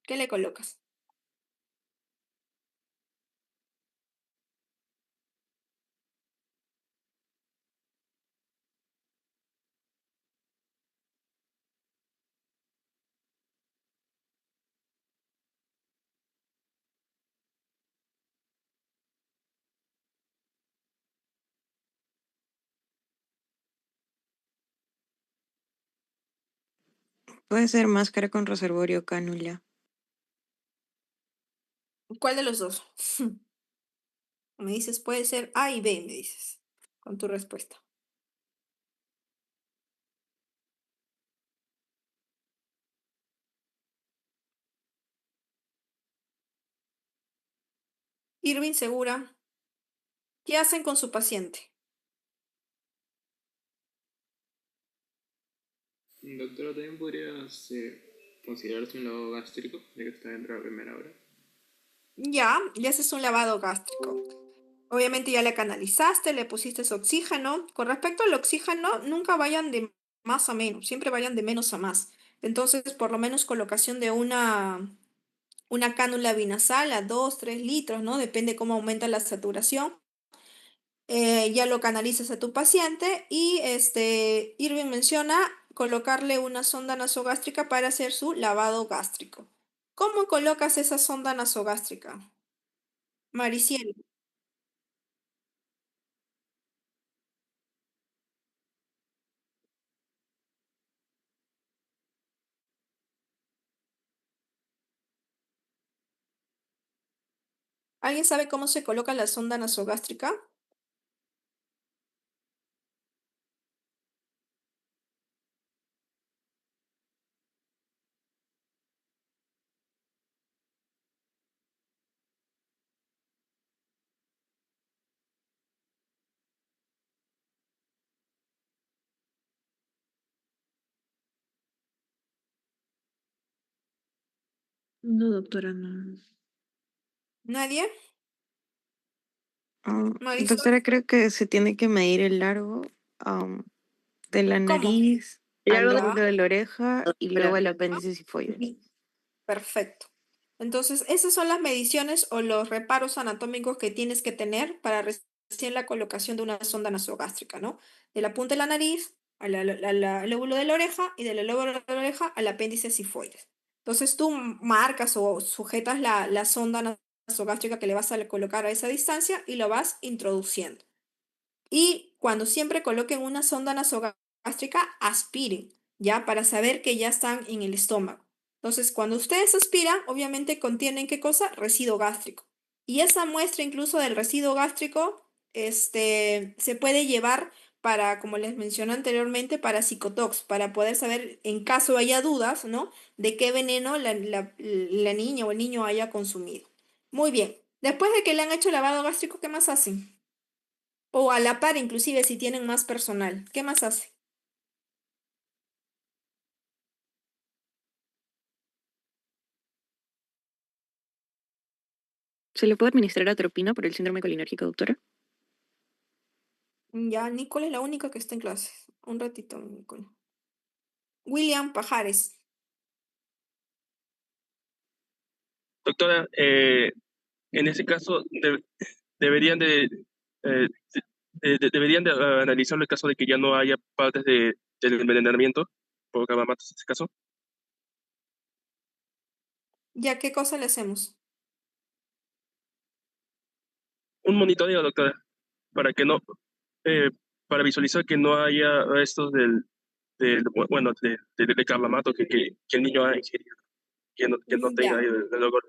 ¿Qué le colocas? Puede ser máscara con reservorio, cánula. ¿Cuál de los dos? Me dices, puede ser A y B, me dices, con tu respuesta. Irving, segura. ¿Qué hacen con su paciente? Doctora, también podría considerarse un lavado gástrico, ya que está dentro de la primera hora. Ya haces un lavado gástrico. Obviamente ya le canalizaste, le pusiste oxígeno. Con respecto al oxígeno, nunca vayan de más a menos, siempre vayan de menos a más. Entonces, por lo menos colocación de una cánula binasal a 2, 3 litros, ¿no? Depende cómo aumenta la saturación. Ya lo canalizas a tu paciente y Irving menciona colocarle una sonda nasogástrica para hacer su lavado gástrico. ¿Cómo colocas esa sonda nasogástrica? Mariciel, ¿alguien sabe cómo se coloca la sonda nasogástrica? No, doctora, no. ¿Nadie? Marisol, Doctora, creo que se tiene que medir el largo de la ¿cómo? nariz El al largo de Ya, lóbulo de la oreja y luego la el apéndice sifoide. perfecto. Entonces, esas son las mediciones o los reparos anatómicos que tienes que tener para recién la colocación de una sonda nasogástrica, ¿no? De la punta de la nariz al lóbulo de la oreja y del lóbulo de la oreja al apéndice sifoides. Entonces, tú marcas o sujetas la sonda nasogástrica que le vas a colocar a esa distancia y lo vas introduciendo. Y cuando siempre coloquen una sonda nasogástrica, aspiren, ¿ya? Para saber que ya están en el estómago. Entonces, cuando ustedes aspiran, obviamente contienen ¿qué cosa? Residuo gástrico. Y esa muestra incluso del residuo gástrico, se puede llevar para, como les mencioné anteriormente, para psicotox, para poder saber, en caso haya dudas, ¿no? De qué veneno la niña o el niño haya consumido. Muy bien. Después de que le han hecho lavado gástrico, ¿qué más hacen? O a la par, inclusive si tienen más personal. ¿Qué más hace? ¿Se le puede administrar atropina por el síndrome colinérgico, doctora? Ya, Nicole es la única que está en clase. Un ratito, Nicole. William Pajares. Doctora, en ese caso deberían eh, deberían de analizarlo en caso de que ya no haya partes del envenenamiento por carbamatos en ese caso. ¿Ya qué cosa le hacemos? Un monitoreo, doctora, para que no, eh, para visualizar que no haya restos bueno, de carbamato que el niño ha ingerido, que no tenga Ya. ahí el olor.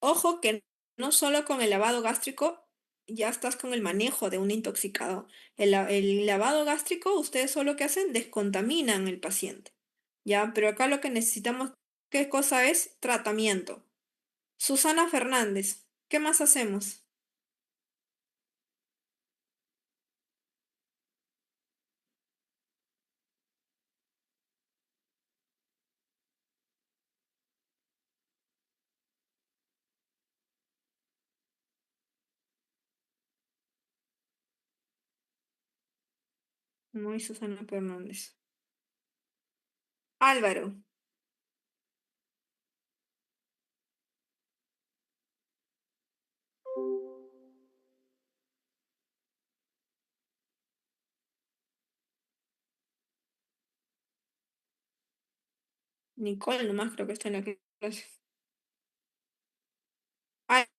Ojo que no solo con el lavado gástrico, ya estás con el manejo de un intoxicado. El lavado gástrico, ustedes solo que hacen, descontaminan el paciente. Ya, pero acá lo que necesitamos, ¿qué cosa es? Tratamiento. Susana Fernández, ¿qué más hacemos? No hay Susana Fernández. Álvaro. Nicole nomás creo que está en la clase.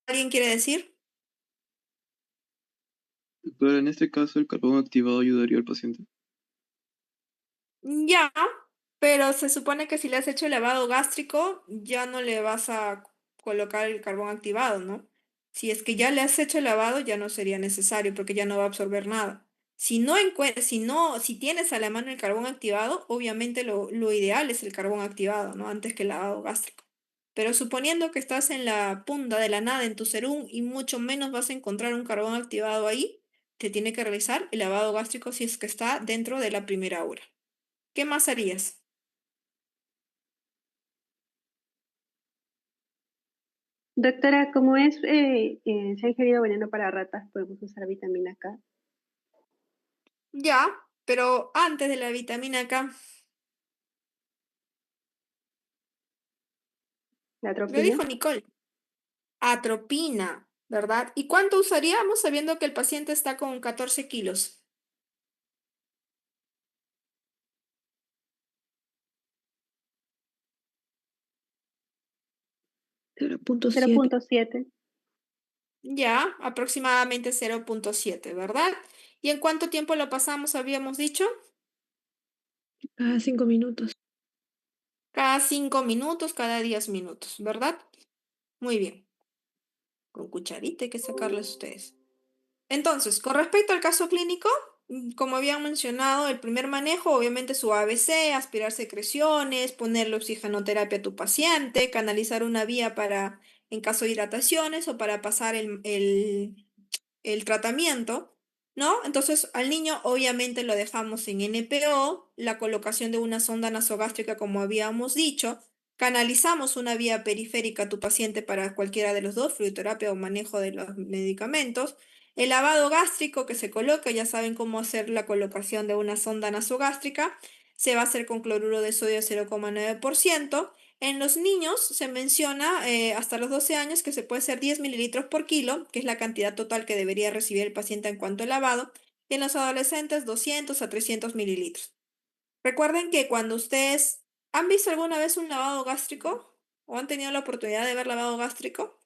¿Alguien quiere decir? Doctora, en este caso, ¿el carbón activado ayudaría al paciente? Ya, pero se supone que si le has hecho el lavado gástrico, ya no le vas a colocar el carbón activado, ¿no? Si es que ya le has hecho el lavado, ya no sería necesario porque ya no va a absorber nada. Si tienes a la mano el carbón activado, obviamente lo ideal es el carbón activado, ¿no? Antes que el lavado gástrico. Pero suponiendo que estás en la punta de la nada en tu serum y mucho menos vas a encontrar un carbón activado ahí, te tiene que realizar el lavado gástrico si es que está dentro de la primera hora. ¿Qué más harías? Doctora, como se ha ingerido veneno para ratas, podemos usar vitamina K. Ya, pero antes de la vitamina K, ¿La lo atropina? dijo Nicole, atropina, ¿verdad? ¿Y cuánto usaríamos sabiendo que el paciente está con 14 kilos? 0.7. 0.7. Ya, aproximadamente 0.7, ¿verdad? ¿Y en cuánto tiempo lo pasamos, habíamos dicho? Cada 5 minutos. Cada 5 minutos, cada 10 minutos, ¿verdad? Muy bien. Con cucharita hay que sacarles ustedes. Entonces, con respecto al caso clínico, como habían mencionado, el primer manejo, obviamente su ABC, aspirar secreciones, ponerle oxigenoterapia a tu paciente, canalizar una vía para, en caso de hidrataciones o para pasar el tratamiento, ¿no? Entonces, al niño obviamente lo dejamos en NPO, la colocación de una sonda nasogástrica, como habíamos dicho, canalizamos una vía periférica a tu paciente para cualquiera de los dos, fluidoterapia o manejo de los medicamentos. El lavado gástrico que se coloca, ya saben cómo hacer la colocación de una sonda nasogástrica, se va a hacer con cloruro de sodio 0,9%. En los niños se menciona hasta los 12 años que se puede hacer 10 mililitros por kilo, que es la cantidad total que debería recibir el paciente en cuanto al lavado, y en los adolescentes 200 a 300 mililitros. Recuerden que cuando ustedes han visto alguna vez un lavado gástrico o han tenido la oportunidad de ver lavado gástrico,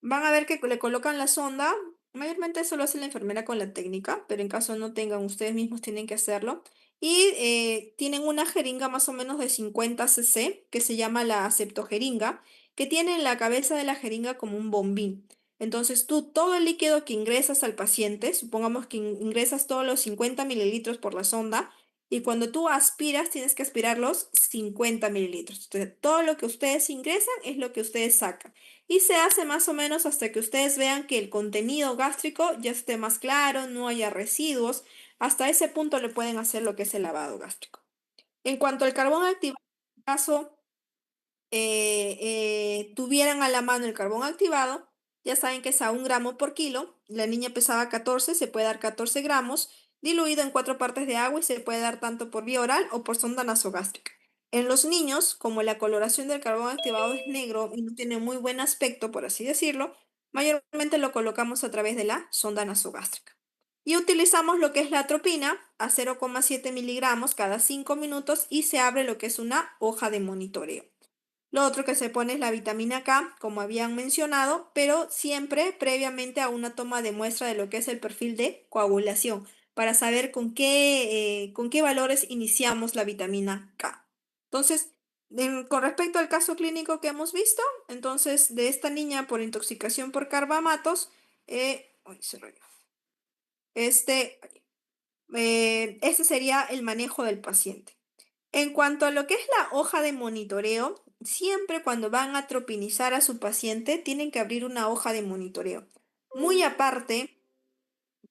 van a ver que le colocan la sonda, mayormente eso lo hace la enfermera con la técnica, pero en caso no tengan, ustedes mismos tienen que hacerlo. Y tienen una jeringa más o menos de 50 cc, que se llama la septogeringa, que tiene en la cabeza de la jeringa como un bombín. Entonces tú todo el líquido que ingresas al paciente, supongamos que ingresas todos los 50 mililitros por la sonda, y cuando tú aspiras, tienes que aspirar los 50 mililitros. Entonces, todo lo que ustedes ingresan es lo que ustedes sacan y se hace más o menos hasta que ustedes vean que el contenido gástrico ya esté más claro, no haya residuos. Hasta ese punto le pueden hacer lo que es el lavado gástrico. En cuanto al carbón activado, en caso tuvieran a la mano el carbón activado, ya saben que es a 1 gramo por kilo. La niña pesaba 14, se puede dar 14 gramos, diluido en 4 partes de agua y se puede dar tanto por vía oral o por sonda nasogástrica. En los niños, como la coloración del carbón activado es negro y no tiene muy buen aspecto, por así decirlo, mayormente lo colocamos a través de la sonda nasogástrica. Y utilizamos lo que es la atropina a 0,7 miligramos cada 5 minutos y se abre lo que es una hoja de monitoreo. Lo otro que se pone es la vitamina K, como habían mencionado, pero siempre previamente a una toma de muestra de lo que es el perfil de coagulación, para saber con qué valores iniciamos la vitamina K. Entonces, con respecto al caso clínico que hemos visto, entonces de esta niña por intoxicación por carbamatos, ay, se rayó. Este sería el manejo del paciente. En cuanto a lo que es la hoja de monitoreo, siempre cuando van a tropinizar a su paciente, tienen que abrir una hoja de monitoreo. Muy aparte,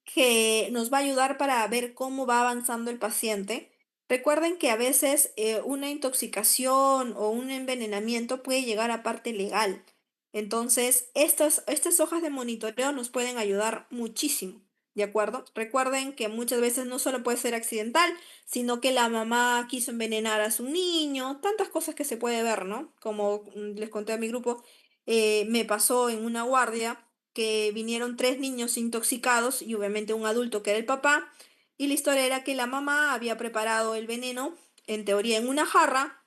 que nos va a ayudar para ver cómo va avanzando el paciente. Recuerden que a veces una intoxicación o un envenenamiento puede llegar a parte legal. Entonces, estas hojas de monitoreo nos pueden ayudar muchísimo, ¿de acuerdo? Recuerden que muchas veces no solo puede ser accidental, sino que la mamá quiso envenenar a su niño, tantas cosas que se puede ver, ¿no? Como les conté a mi grupo, me pasó en una guardia que vinieron 3 niños intoxicados y obviamente un adulto que era el papá, y la historia era que la mamá había preparado el veneno, en teoría en una jarra,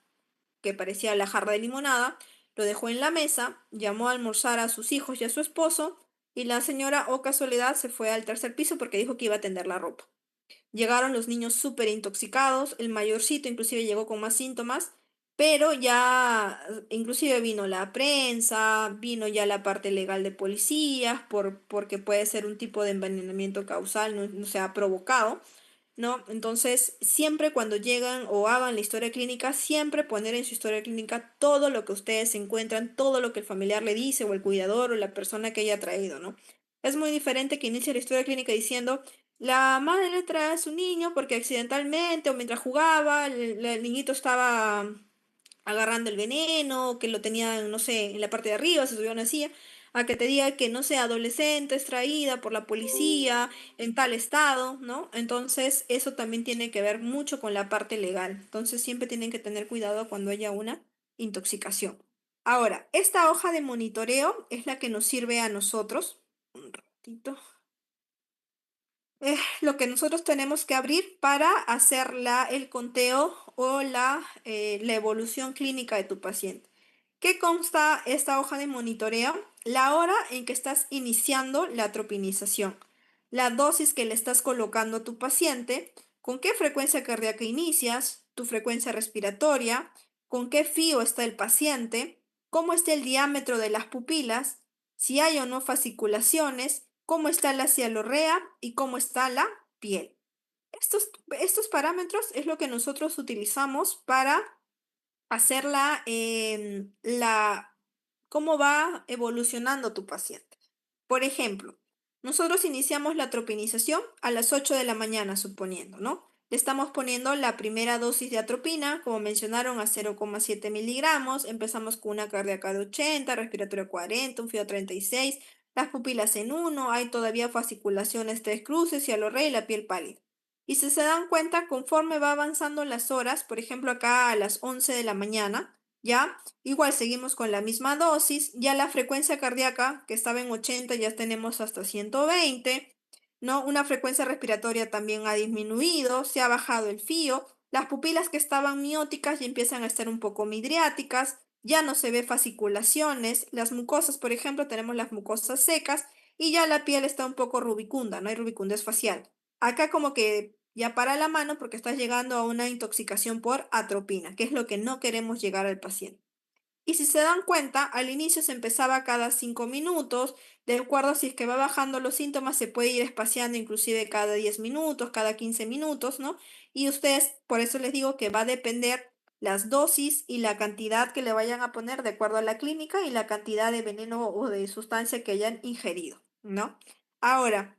que parecía la jarra de limonada, lo dejó en la mesa, llamó a almorzar a sus hijos y a su esposo, y la señora, oh casualidad, se fue al tercer piso porque dijo que iba a tender la ropa. Llegaron los niños súper intoxicados, el mayorcito inclusive llegó con más síntomas, pero ya inclusive vino la prensa, vino ya la parte legal de policías, porque puede ser un tipo de envenenamiento causal, no se ha provocado, ¿no? Entonces, siempre cuando llegan o hagan la historia clínica, siempre poner en su historia clínica todo lo que ustedes encuentran, todo lo que el familiar le dice, o el cuidador, o la persona que haya traído, ¿no? Es muy diferente que inicie la historia clínica diciendo La madre trae a su niño porque accidentalmente o mientras jugaba, el niñito estaba agarrando el veneno, que lo tenía, no sé, en la parte de arriba, se subió a una silla, a que te diga que, no sé, adolescente extraída por la policía en tal estado, ¿no? Entonces, eso también tiene que ver mucho con la parte legal. Entonces, siempre tienen que tener cuidado cuando haya una intoxicación. Ahora, esta hoja de monitoreo es la que nos sirve a nosotros. Un ratito. Lo que nosotros tenemos que abrir para hacer el conteo o la evolución clínica de tu paciente. ¿Qué consta esta hoja de monitoreo? La hora en que estás iniciando la tropinización, la dosis que le estás colocando a tu paciente, con qué frecuencia cardíaca inicias, tu frecuencia respiratoria, con qué fío está el paciente, cómo está el diámetro de las pupilas, si hay o no fasciculaciones, cómo está la cialorrea y cómo está la piel. Estos parámetros es lo que nosotros utilizamos para hacer cómo va evolucionando tu paciente. Por ejemplo, nosotros iniciamos la tropinización a las 8 de la mañana, suponiendo, ¿no? Le estamos poniendo la primera dosis de atropina, como mencionaron, a 0,7 miligramos. Empezamos con una cardíaca de 80, respiratoria 40, un FIO 36, las pupilas en 1, hay todavía fasciculaciones 3 cruces, cialorrea y la piel pálida. Y si se dan cuenta, conforme va avanzando las horas, por ejemplo acá a las 11 de la mañana, ¿ya? Igual seguimos con la misma dosis, ya la frecuencia cardíaca que estaba en 80 ya tenemos hasta 120, ¿no? Una frecuencia respiratoria también ha disminuido, se ha bajado el fío, las pupilas que estaban mióticas ya empiezan a estar un poco midriáticas, ya no se ve fasciculaciones, las mucosas, por ejemplo, tenemos las mucosas secas y ya la piel está un poco rubicunda, no hay rubicundez facial. Acá como que ya para la mano porque estás llegando a una intoxicación por atropina, que es lo que no queremos llegar al paciente. Y si se dan cuenta, al inicio se empezaba cada 5 minutos, de acuerdo si es que va bajando los síntomas, se puede ir espaciando inclusive cada 10 minutos, cada 15 minutos, ¿no? Y ustedes, por eso les digo que va a depender las dosis y la cantidad que le vayan a poner de acuerdo a la clínica y la cantidad de veneno o de sustancia que hayan ingerido, ¿no? Ahora,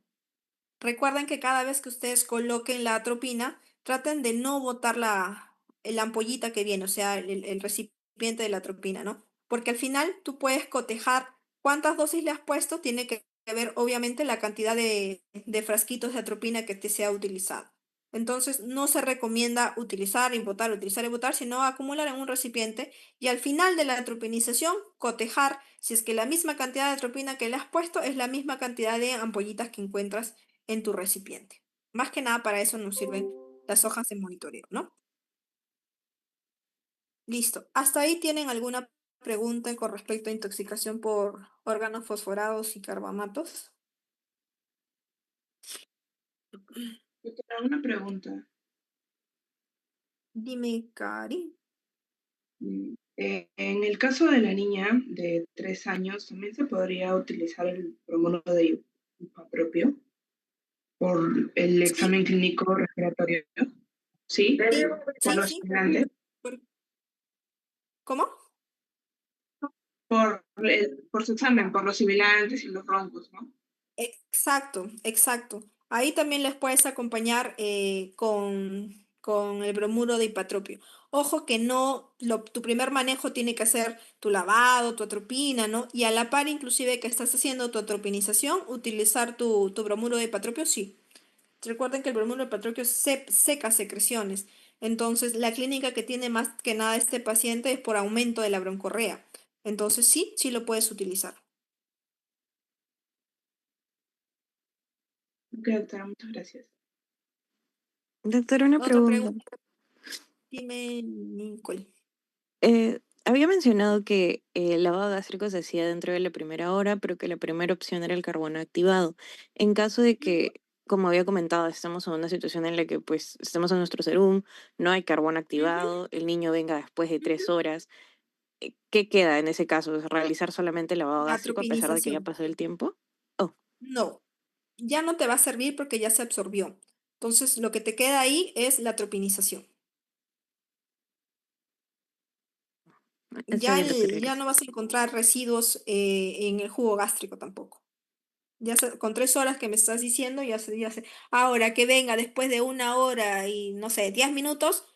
recuerden que cada vez que ustedes coloquen la atropina, traten de no botar la ampollita que viene, o sea, el recipiente de la atropina, ¿no? Porque al final tú puedes cotejar cuántas dosis le has puesto, tiene que ver obviamente la cantidad de frasquitos de atropina que te sea utilizado. Entonces, no se recomienda utilizar y botar, sino acumular en un recipiente y al final de la atropinización, cotejar si es que la misma cantidad de atropina que le has puesto es la misma cantidad de ampollitas que encuentras en tu recipiente. Más que nada para eso nos sirven las hojas de monitoreo, ¿no? Listo. ¿Hasta ahí tienen alguna pregunta con respecto a intoxicación por órganos fosforados y carbamatos? Doctora, una pregunta. Dime, Cari. En el caso de la niña de 3 años, ¿también se podría utilizar el bromuro de propio por el examen clínico respiratorio? ¿Sí? Por Sí, los sí. simulantes. ¿Cómo? Por su examen, por los sibilantes y los roncos, ¿no? Exacto, exacto. Ahí también les puedes acompañar con el bromuro de hipatropio. Ojo que no, tu primer manejo tiene que ser tu lavado, tu atropina, ¿no? Y a la par inclusive que estás haciendo tu atropinización, utilizar tu bromuro de hipatropio, sí. Recuerden que el bromuro de hipatropio seca secreciones. Entonces, la clínica que tiene más que nada este paciente es por aumento de la broncorrea. Entonces, sí, sí lo puedes utilizar. Ok, doctora, muchas gracias. Doctora, una Otra pregunta. pregunta. Dime, Nicole. Había mencionado que el lavado gástrico se hacía dentro de la primera hora, pero que la primera opción era el carbono activado. En caso de que, como había comentado, estamos en una situación en la que pues estamos en nuestro serum, no hay carbono activado, el niño venga después de 3 horas, ¿qué queda en ese caso? ¿Realizar solamente el lavado gástrico a pesar de que ya Atropinización. pasó el tiempo? Oh, No, ya no te va a servir porque ya se absorbió. Entonces, lo que te queda ahí es la atropinización. eso Ya, yo lo quería. ya no vas a encontrar residuos en el jugo gástrico tampoco. Con 3 horas que me estás diciendo, ya sé. Ahora que venga después de 1 hora y no sé, 10 minutos,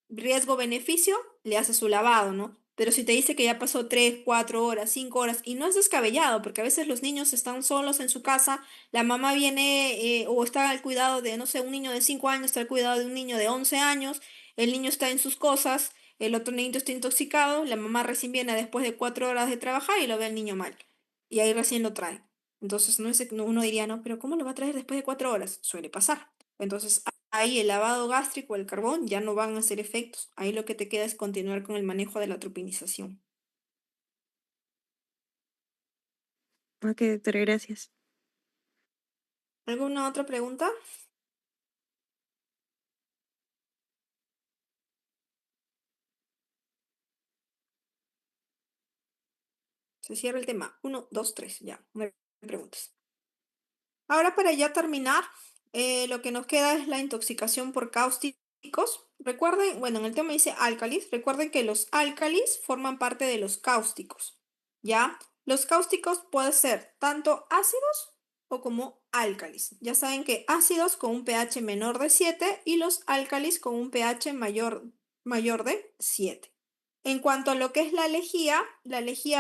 riesgo-beneficio, le hace su lavado, ¿no? Pero si te dice que ya pasó 3, 4 horas, 5 horas, y no es descabellado, porque a veces los niños están solos en su casa, la mamá viene o está al cuidado de, no sé, un niño de 5 años, está al cuidado de un niño de 11 años, el niño está en sus cosas, el otro niño está intoxicado, la mamá recién viene después de 4 horas de trabajar y lo ve el niño mal, y ahí recién lo trae. Entonces uno diría, no, pero ¿cómo lo va a traer después de 4 horas? Suele pasar. Entonces, ahí el lavado gástrico, el carbón, ya no van a hacer efectos. Ahí lo que te queda es continuar con el manejo de la tropinización. Ok, doctora, gracias. ¿Alguna otra pregunta? Se cierra el tema. 1, 2, 3. Ya, no hay preguntas. Ahora para ya terminar, lo que nos queda es la intoxicación por cáusticos. Recuerden, bueno, en el tema dice álcalis. Recuerden que los álcalis forman parte de los cáusticos. ¿Ya? Los cáusticos pueden ser tanto ácidos o como álcalis. Ya saben que ácidos con un pH menor de 7 y los álcalis con un pH mayor de 7. En cuanto a lo que es la lejía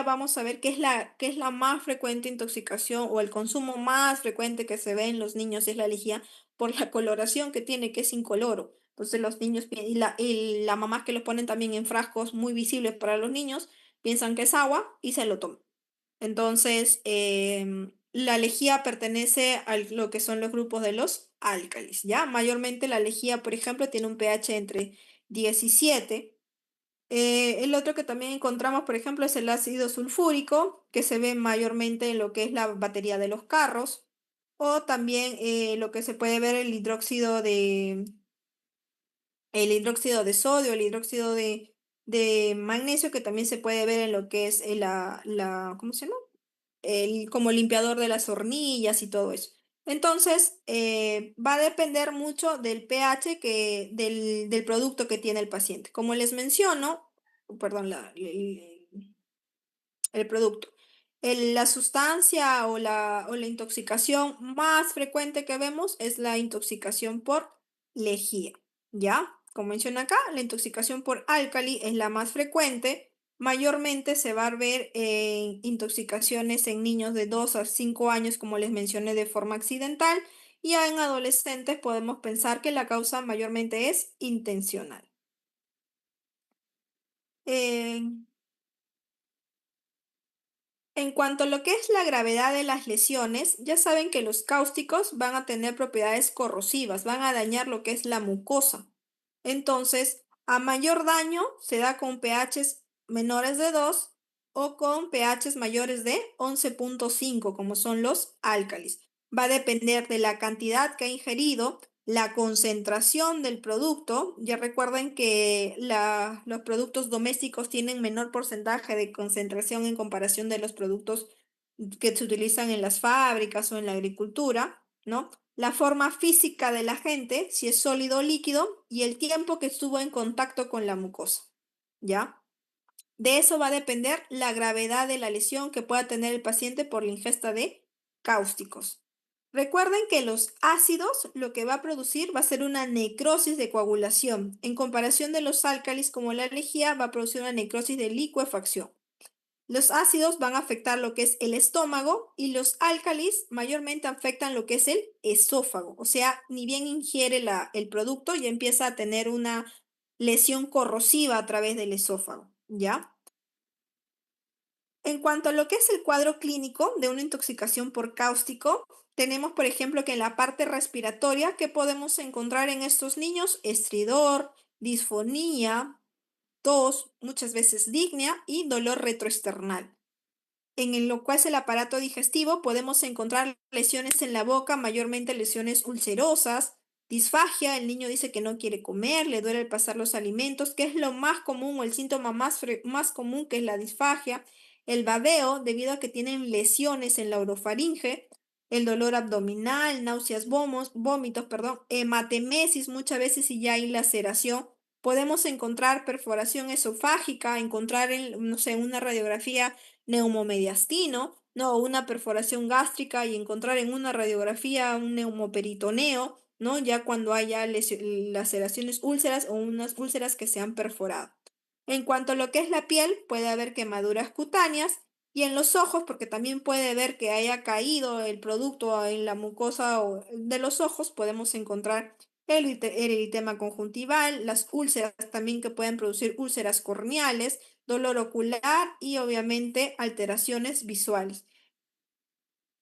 vamos a ver qué es la más frecuente intoxicación o el consumo más frecuente que se ve en los niños es la lejía por la coloración que tiene, que es incoloro. Entonces los niños y la mamá que los ponen también en frascos muy visibles para los niños piensan que es agua y se lo toman. Entonces, la lejía pertenece a lo que son los grupos de los álcalis, ¿ya? Mayormente la lejía, por ejemplo, tiene un pH entre 10 y 7. El otro que también encontramos, por ejemplo, es el ácido sulfúrico, que se ve mayormente en lo que es la batería de los carros, o también lo que se puede ver el hidróxido de sodio, el hidróxido de magnesio, que también se puede ver en lo que es ¿cómo se llama? Como limpiador de las hornillas y todo eso. Entonces, va a depender mucho del pH del producto que tiene el paciente. Como les menciono, perdón, el producto. La sustancia o la intoxicación más frecuente que vemos es la intoxicación por lejía, ¿ya? Como menciona acá, la intoxicación por álcali es la más frecuente. Mayormente se va a ver en intoxicaciones en niños de 2 a 5 años, como les mencioné, de forma accidental. Y ya en adolescentes podemos pensar que la causa mayormente es intencional. En cuanto a lo que es la gravedad de las lesiones, ya saben que los cáusticos van a tener propiedades corrosivas, van a dañar lo que es la mucosa. Entonces, a mayor daño se da con pHs menores de 2 o con pHs mayores de 11.5, como son los álcalis. Va a depender de la cantidad que ha ingerido, la concentración del producto. Ya recuerden que los productos domésticos tienen menor porcentaje de concentración en comparación de los productos que se utilizan en las fábricas o en la agricultura, ¿no? La forma física del agente, si es sólido o líquido, y el tiempo que estuvo en contacto con la mucosa, ¿ya? De eso va a depender la gravedad de la lesión que pueda tener el paciente por la ingesta de cáusticos. Recuerden que los ácidos lo que va a producir va a ser una necrosis de coagulación. En comparación de los álcalis como la lejía va a producir una necrosis de licuefacción. Los ácidos van a afectar lo que es el estómago y los álcalis mayormente afectan lo que es el esófago. O sea, ni bien ingiere el producto ya empieza a tener una lesión corrosiva a través del esófago, ¿ya? En cuanto a lo que es el cuadro clínico de una intoxicación por cáustico, tenemos, por ejemplo, que en la parte respiratoria, ¿qué podemos encontrar en estos niños? Estridor, disfonía, tos, muchas veces disnea y dolor retroesternal. En lo cual es el aparato digestivo, podemos encontrar lesiones en la boca, mayormente lesiones ulcerosas, disfagia, el niño dice que no quiere comer, le duele al pasar los alimentos, que es lo más común o el síntoma más común, que es la disfagia, el babeo debido a que tienen lesiones en la orofaringe, el dolor abdominal, náuseas, vómitos, perdón, hematemesis muchas veces si ya hay laceración. Podemos encontrar perforación esofágica, encontrar no sé, una radiografía neumomediastino, ¿no? O una perforación gástrica y encontrar en una radiografía un neumoperitoneo, ¿no? Ya cuando haya laceraciones úlceras o unas úlceras que se han perforado. En cuanto a lo que es la piel, puede haber quemaduras cutáneas y en los ojos, porque también puede ver que haya caído el producto en la mucosa de los ojos, podemos encontrar el eritema conjuntival, las úlceras también que pueden producir úlceras corneales, dolor ocular y obviamente alteraciones visuales.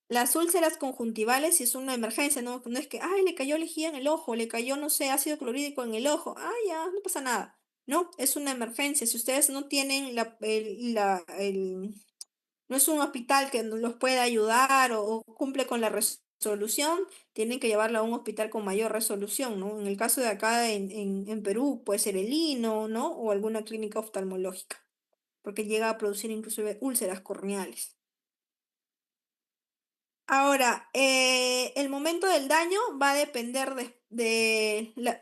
Las úlceras conjuntivales, si es una emergencia, no es que, ay, le cayó lejía en el ojo, le cayó, no sé, ácido clorhídrico en el ojo, ya, no pasa nada. No, es una emergencia. Si ustedes no tienen no es un hospital que los pueda ayudar o cumple con la resolución, tienen que llevarla a un hospital con mayor resolución, ¿no? En el caso de acá en Perú, puede ser el Lino, ¿no? O alguna clínica oftalmológica, porque llega a producir inclusive úlceras corneales. Ahora, el momento del daño va a depender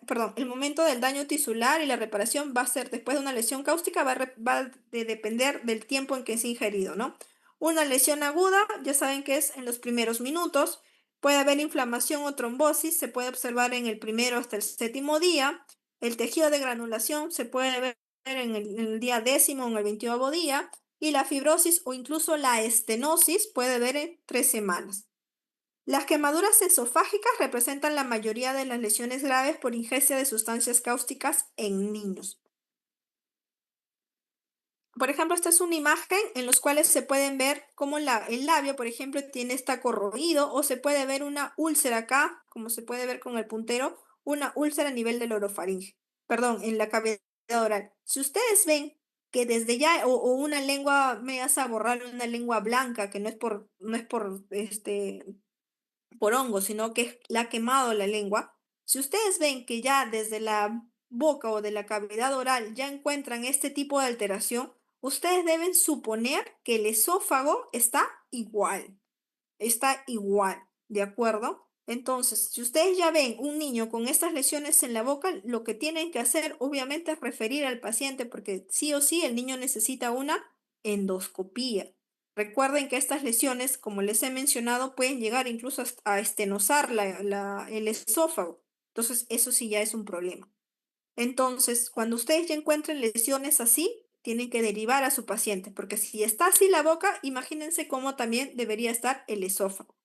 perdón, el momento del daño tisular y la reparación va a ser después de una lesión cáustica, va a depender del tiempo en que se ha ingerido, ¿no? Una lesión aguda, ya saben que es en los primeros minutos, puede haber inflamación o trombosis, se puede observar en el primero hasta el 7.º día, el tejido de granulación se puede ver en el día 10º o en el 21º día, y la fibrosis o incluso la estenosis puede ver en 3 semanas. Las quemaduras esofágicas representan la mayoría de las lesiones graves por ingesta de sustancias cáusticas en niños. Por ejemplo, esta es una imagen en los cuales se pueden ver cómo el labio, por ejemplo, está corroído o se puede ver una úlcera acá, como se puede ver con el puntero, una úlcera a nivel del orofaringe, perdón, en la cavidad oral. Si ustedes ven que desde ya, o una lengua media saborral, una lengua blanca, que no es por hongo, sino que la ha quemado la lengua. Si ustedes ven que ya desde la boca o de la cavidad oral ya encuentran este tipo de alteración, ustedes deben suponer que el esófago está igual, ¿de acuerdo? Entonces, si ustedes ya ven un niño con estas lesiones en la boca, lo que tienen que hacer obviamente es referir al paciente porque sí o sí el niño necesita una endoscopía. Recuerden que estas lesiones, como les he mencionado, pueden llegar incluso a estenosar el esófago. Entonces, eso sí ya es un problema. Entonces, cuando ustedes ya encuentren lesiones así, tienen que derivar a su paciente, porque si está así la boca, imagínense cómo también debería estar el esófago.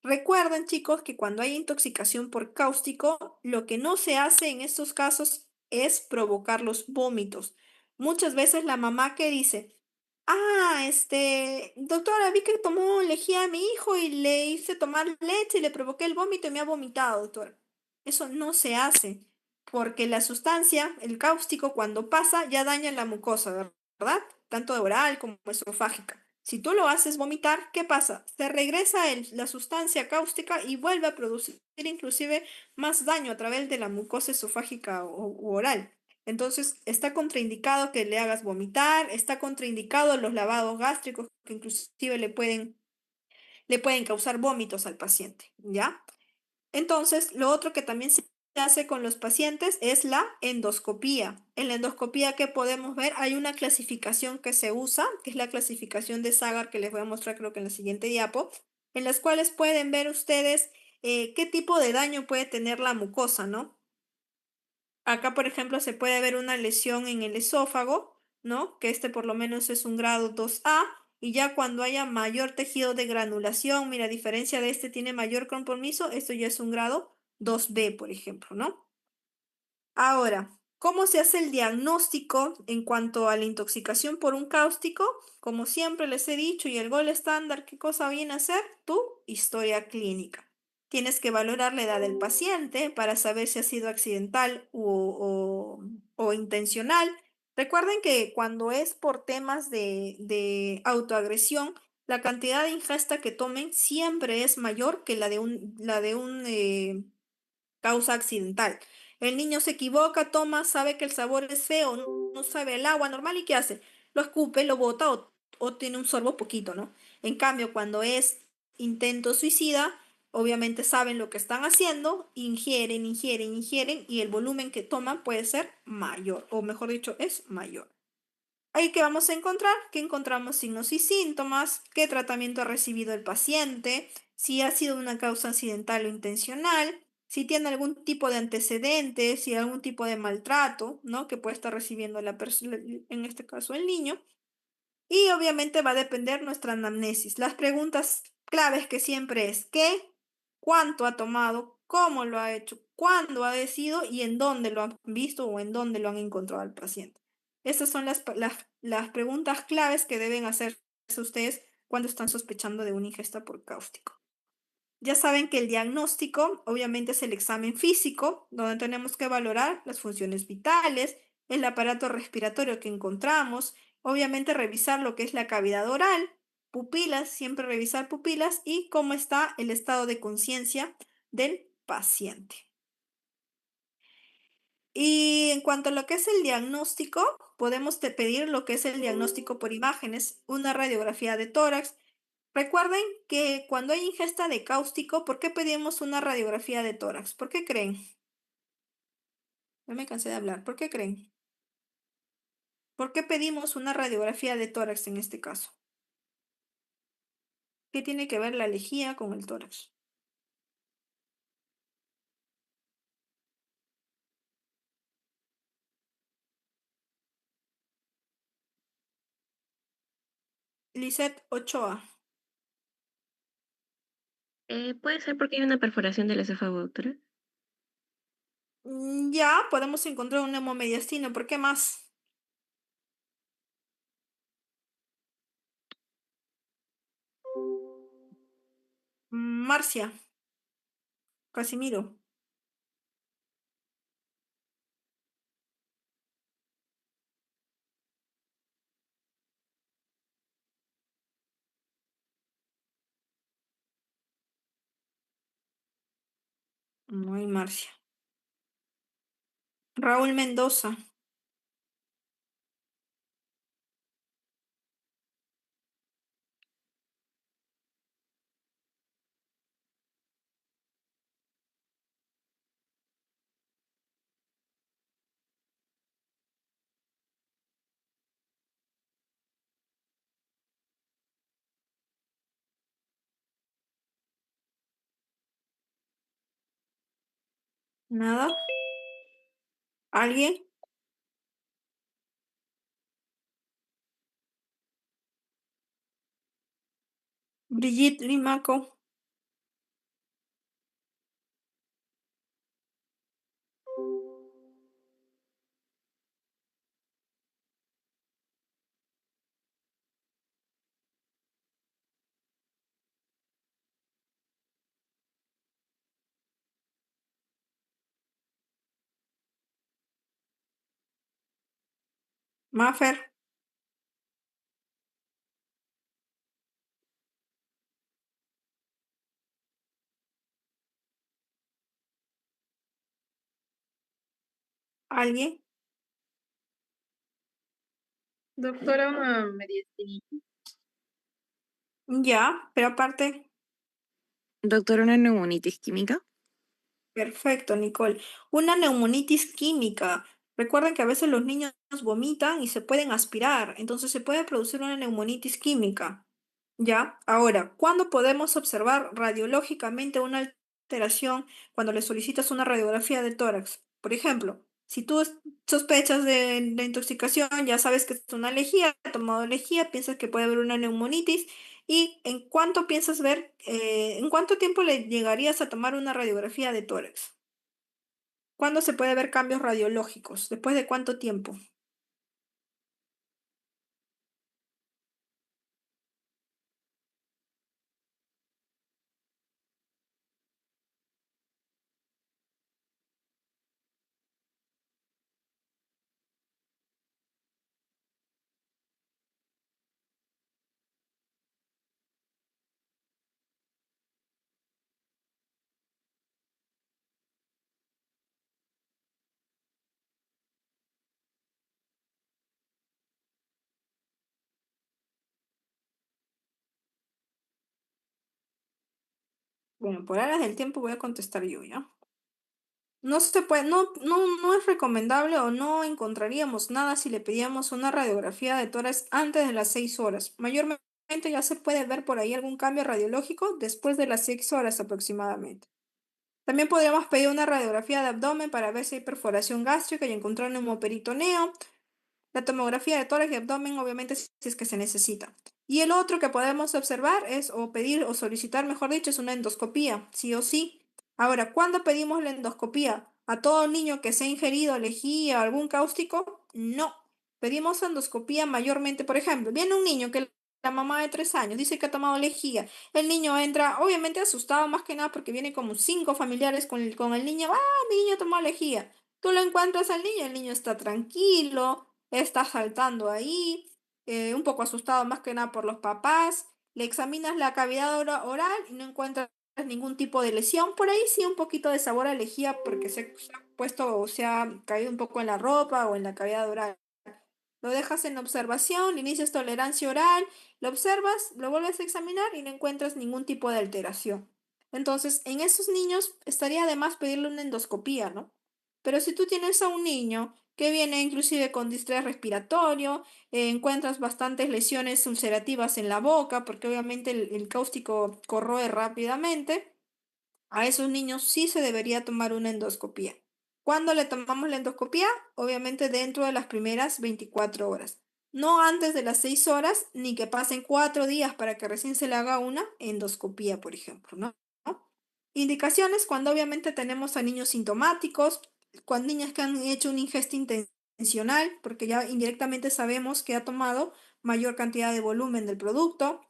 Recuerden, chicos, que cuando hay intoxicación por cáustico, lo que no se hace en estos casos es provocar los vómitos. Muchas veces la mamá que dice, doctora, vi que tomó lejía a mi hijo y le hice tomar leche y le provoqué el vómito y me ha vomitado, doctora. Eso no se hace, porque la sustancia, el cáustico, cuando pasa, ya daña la mucosa, ¿verdad? Tanto oral como esofágica. Si tú lo haces vomitar, ¿qué pasa? Se regresa la sustancia cáustica y vuelve a producir inclusive más daño a través de la mucosa esofágica u oral. Entonces, está contraindicado que le hagas vomitar, está contraindicado los lavados gástricos que inclusive le pueden causar vómitos al paciente, ¿ya? Entonces, lo otro que también se hace con los pacientes es la endoscopía. En la endoscopía que podemos ver, hay una clasificación que se usa, que es la clasificación de Zagar, que les voy a mostrar creo que en la siguiente diapo, en las cuales pueden ver ustedes qué tipo de daño puede tener la mucosa, ¿no? Acá, por ejemplo, se puede ver una lesión en el esófago, ¿no? Que por lo menos es un grado 2A, y ya cuando haya mayor tejido de granulación, mira, a diferencia de tiene mayor compromiso, esto ya es un grado 2B, por ejemplo, ¿no? Ahora, ¿cómo se hace el diagnóstico en cuanto a la intoxicación por un cáustico? Como siempre les he dicho, y el gol estándar, ¿qué cosa viene a ser? Tu historia clínica. Tienes que valorar la edad del paciente para saber si ha sido accidental o intencional. Recuerden que cuando es por temas de autoagresión, la cantidad de ingesta que tomen siempre es mayor que la de un causa accidental. El niño se equivoca, toma, sabe que el sabor es feo, no sabe el agua normal y ¿qué hace? Lo escupe, lo bota o tiene un sorbo poquito, ¿no? En cambio, cuando es intento suicida, obviamente saben lo que están haciendo, ingieren y el volumen que toman puede ser mayor, o mejor dicho, es mayor. Ahí que vamos a encontrar, que encontramos signos y síntomas, qué tratamiento ha recibido el paciente, si ha sido una causa accidental o intencional, si tiene algún tipo de antecedentes, si algún tipo de maltrato, ¿no? Que puede estar recibiendo la persona, en este caso el niño. Y obviamente va a depender nuestra anamnesis. Las preguntas claves que siempre es ¿qué? ¿Cuánto ha tomado? ¿Cómo lo ha hecho? ¿Cuándo ha sido? Y en dónde lo han visto o en dónde lo han encontrado al paciente. Estas son las preguntas claves que deben hacerse ustedes cuando están sospechando de una ingesta por cáustico. Ya saben que el diagnóstico obviamente es el examen físico, donde tenemos que valorar las funciones vitales, el aparato respiratorio que encontramos, obviamente revisar lo que es la cavidad oral, pupilas, siempre revisar pupilas y cómo está el estado de conciencia del paciente. Y en cuanto a lo que es el diagnóstico, podemos pedir lo que es el diagnóstico por imágenes, una radiografía de tórax. Recuerden que cuando hay ingesta de cáustico, ¿por qué pedimos una radiografía de tórax? ¿Por qué creen? Ya me cansé de hablar. ¿Por qué creen? ¿Por qué pedimos una radiografía de tórax en este caso? ¿Qué tiene que ver la lejía con el tórax? Lisette Ochoa. ¿Puede ser porque hay una perforación del esófago, doctora? Ya, podemos encontrar un hemomediastino. ¿Por qué más? Marcia. Casimiro. No hay Marcia. Raúl Mendoza. Nada. ¿Alguien? Brigitte Limaco. Mafer. ¿Alguien? Doctora, una mediastinitis. Ya, pero aparte. Doctora, una neumonitis química. Perfecto, Nicole. Una neumonitis química. Recuerden que a veces los niños vomitan y se pueden aspirar, entonces se puede producir una neumonitis química. ¿Ya? Ahora, ¿cuándo podemos observar radiológicamente una alteración cuando le solicitas una radiografía de tórax? Por ejemplo, si tú sospechas de intoxicación, ya sabes que es una lejía, has tomado lejía, piensas que puede haber una neumonitis, ¿y en cuánto piensas ver, en cuánto tiempo le llegarías a tomar una radiografía de tórax? ¿Cuándo se puede ver cambios radiológicos? ¿Después de cuánto tiempo? Bueno, por áreas del tiempo voy a contestar yo, ¿ya? No se puede, no es recomendable o no encontraríamos nada si le pedíamos una radiografía de tórax antes de las 6 horas. Mayormente ya se puede ver por ahí algún cambio radiológico después de las 6 horas aproximadamente. También podríamos pedir una radiografía de abdomen para ver si hay perforación gástrica y encontrar neumoperitoneo. La tomografía de tórax y abdomen, obviamente, si es que se necesita. Y el otro que podemos observar es, o pedir, o solicitar, mejor dicho, es una endoscopía, sí o sí. Ahora, ¿cuándo pedimos la endoscopía? ¿A todo niño que se ha ingerido lejía o algún cáustico? No. Pedimos endoscopía mayormente, por ejemplo, viene un niño que la mamá de 3 años dice que ha tomado lejía. El niño entra, obviamente asustado más que nada porque viene como 5 familiares con el niño. ¡Ah, mi niño tomó lejía! Tú lo encuentras al niño, el niño está tranquilo, está saltando ahí, un poco asustado más que nada por los papás. Le examinas la cavidad oral y no encuentras ningún tipo de lesión. Por ahí sí un poquito de sabor a lejía porque se ha puesto o se ha caído un poco en la ropa o en la cavidad oral. Lo dejas en observación, inicias tolerancia oral, lo observas, lo vuelves a examinar y no encuentras ningún tipo de alteración. Entonces, en esos niños estaría de más pedirle una endoscopía, ¿no? Pero si tú tienes a un niño que viene inclusive con distrés respiratorio, encuentras bastantes lesiones ulcerativas en la boca, porque obviamente el cáustico corroe rápidamente, a esos niños sí se debería tomar una endoscopía. ¿Cuándo le tomamos la endoscopía? Obviamente dentro de las primeras 24 horas. No antes de las 6 horas, ni que pasen 4 días para que recién se le haga una endoscopía, por ejemplo, ¿no? Indicaciones cuando obviamente tenemos a niños sintomáticos, cuando niños que han hecho una ingesta intencional, porque ya indirectamente sabemos que ha tomado mayor cantidad de volumen del producto.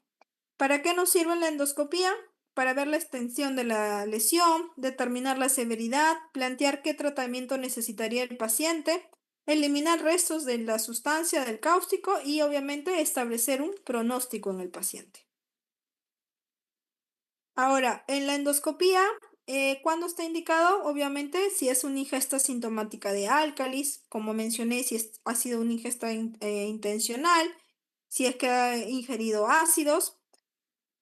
¿Para qué nos sirve la endoscopía? Para ver la extensión de la lesión, determinar la severidad, plantear qué tratamiento necesitaría el paciente, eliminar restos de la sustancia del cáustico y obviamente establecer un pronóstico en el paciente. Ahora, en la endoscopía, ¿cuándo está indicado? Obviamente, si es una ingesta sintomática de álcalis, como mencioné, si ha sido una ingesta intencional, si es que ha ingerido ácidos.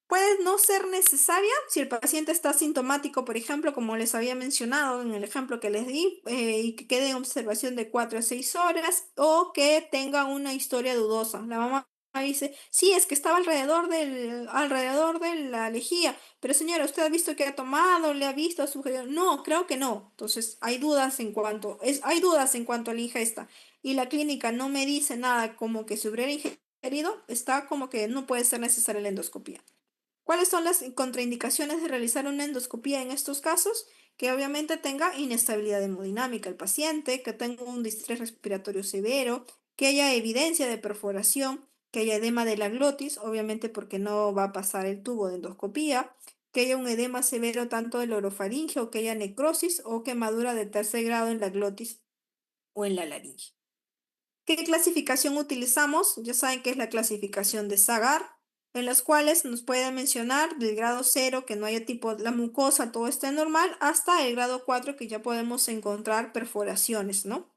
Puede no ser necesaria si el paciente está sintomático, por ejemplo, como les había mencionado en el ejemplo que les di, y que quede en observación de 4 a 6 horas o que tenga una historia dudosa. La mamá dice, sí, es que estaba alrededor de la lejía, pero señora, ¿usted ha visto que ha tomado? ¿Le ha visto? ¿Ha sugerido? No, creo que no. Entonces, hay dudas en cuanto a la ingesta y la clínica no me dice nada como que se hubiera ingerido, está como que no puede ser necesaria la endoscopía. ¿Cuáles son las contraindicaciones de realizar una endoscopía en estos casos? Que obviamente tenga inestabilidad hemodinámica el paciente, que tenga un distrés respiratorio severo, que haya evidencia de perforación, que haya edema de la glotis, obviamente porque no va a pasar el tubo de endoscopía, que haya un edema severo tanto del orofaringe o que haya necrosis o quemadura de tercer grado en la glotis o en la laringe. ¿Qué clasificación utilizamos? Ya saben que es la clasificación de Zagar, en las cuales nos puede mencionar del grado 0 que no haya tipo la mucosa, todo esté normal, hasta el grado 4 que ya podemos encontrar perforaciones, ¿no?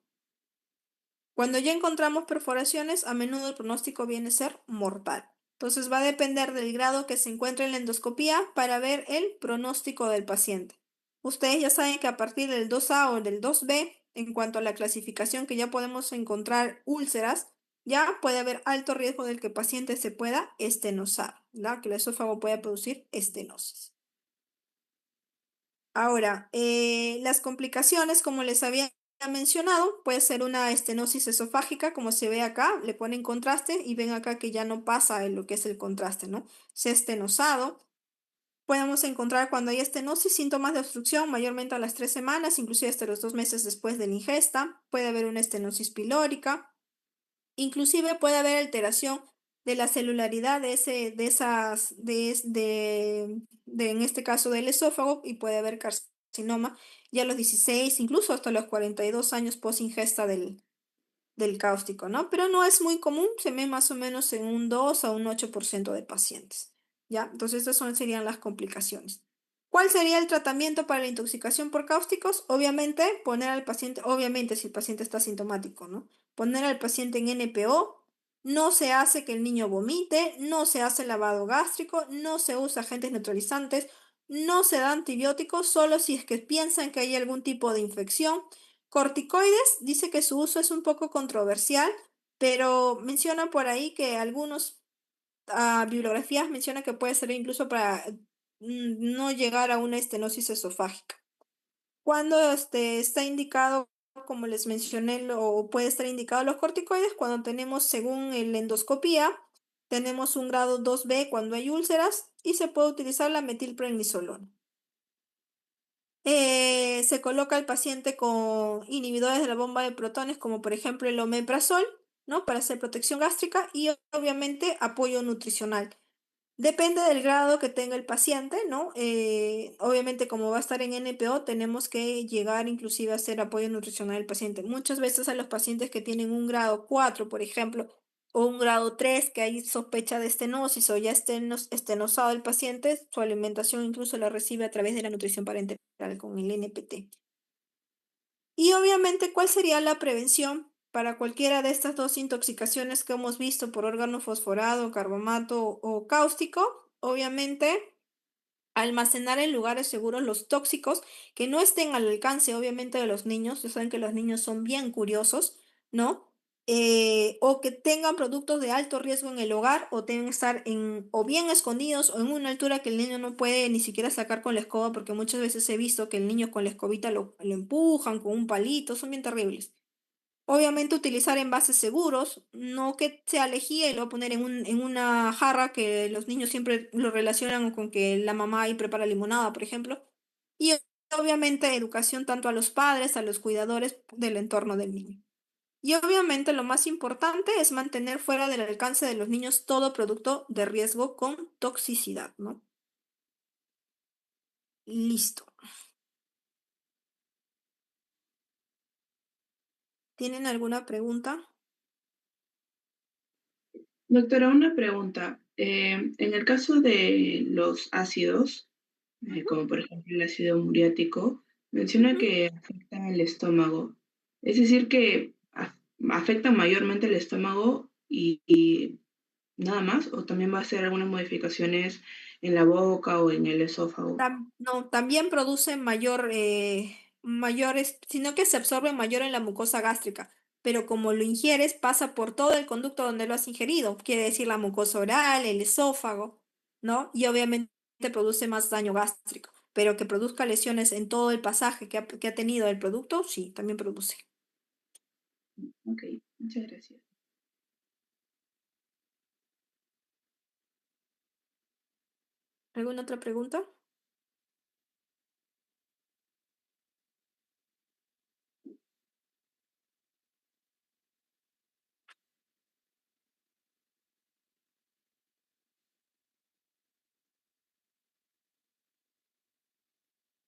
Cuando ya encontramos perforaciones, a menudo el pronóstico viene a ser mortal. Entonces va a depender del grado que se encuentre en la endoscopía para ver el pronóstico del paciente. Ustedes ya saben que a partir del 2A o del 2B, en cuanto a la clasificación que ya podemos encontrar úlceras, ya puede haber alto riesgo del que el paciente se pueda estenosar, ¿verdad? Que el esófago pueda producir estenosis. Ahora, las complicaciones, como les había mencionado, puede ser una estenosis esofágica, como se ve acá, le ponen contraste y ven acá que ya no pasa en lo que es el contraste, ¿no? Se ha estenosado. Podemos encontrar cuando hay estenosis síntomas de obstrucción, mayormente a las 3 semanas, inclusive hasta los 2 meses después de la ingesta. Puede haber una estenosis pilórica. Inclusive puede haber alteración de la celularidad en este caso del esófago, y puede haber carcinoma ya a los 16, incluso hasta los 42 años post ingesta del cáustico, ¿no? Pero no es muy común, se ve más o menos en un 2 a un 8% de pacientes, ¿ya? Entonces estas serían las complicaciones. ¿Cuál sería el tratamiento para la intoxicación por cáusticos? Obviamente poner al paciente, obviamente si el paciente está sintomático, ¿no? Poner al paciente en NPO, no se hace que el niño vomite, no se hace lavado gástrico, no se usa agentes neutralizantes, No se da antibióticos solo si es que piensan que hay algún tipo de infección. Corticoides, dice que su uso es un poco controversial, pero menciona por ahí que algunos bibliografías mencionan que puede ser incluso para no llegar a una estenosis esofágica. Cuando está indicado, como les mencioné, o puede estar indicado los corticoides, cuando tenemos, según la endoscopía, tenemos un grado 2B cuando hay úlceras y se puede utilizar la metilprednisolona. Se coloca al paciente con inhibidores de la bomba de protones, como por ejemplo el omeprazol, ¿no? Para hacer protección gástrica y obviamente apoyo nutricional. Depende del grado que tenga el paciente, ¿no? Obviamente, como va a estar en NPO, tenemos que llegar inclusive a hacer apoyo nutricional al paciente. Muchas veces a los pacientes que tienen un grado 4, por ejemplo, o un grado 3, que hay sospecha de estenosis o ya estenosado el paciente, su alimentación incluso la recibe a través de la nutrición parenteral con el NPT. Y obviamente, ¿cuál sería la prevención para cualquiera de estas dos intoxicaciones que hemos visto por órgano fosforado, carbomato o cáustico? Obviamente, almacenar en lugares seguros los tóxicos que no estén al alcance, obviamente, de los niños. Ya saben que los niños son bien curiosos, ¿no? O que tengan productos de alto riesgo en el hogar o deben estar o bien escondidos o en una altura que el niño no puede ni siquiera sacar con la escoba, porque muchas veces he visto que el niño con la escobita lo empujan con un palito, son bien terribles. Obviamente utilizar envases seguros, no que sea lejía y lo va a poner en una jarra que los niños siempre lo relacionan con que la mamá ahí prepara limonada, por ejemplo. Y obviamente educación tanto a los padres, a los cuidadores del entorno del niño. Y obviamente lo más importante es mantener fuera del alcance de los niños todo producto de riesgo con toxicidad, ¿no? Listo. ¿Tienen alguna pregunta? Doctora, una pregunta. En el caso de los ácidos, como por ejemplo el ácido muriático, menciona que afecta al estómago. Es decir, que afecta mayormente el estómago y nada más, o también va a hacer algunas modificaciones en la boca o en el esófago. No, también produce mayores, sino que se absorbe mayor en la mucosa gástrica, pero como lo ingieres, pasa por todo el conducto donde lo has ingerido, quiere decir la mucosa oral, el esófago, ¿no? Y obviamente produce más daño gástrico, pero que produzca lesiones en todo el pasaje que ha tenido el producto, sí, también produce. Ok, muchas gracias. ¿Alguna otra pregunta?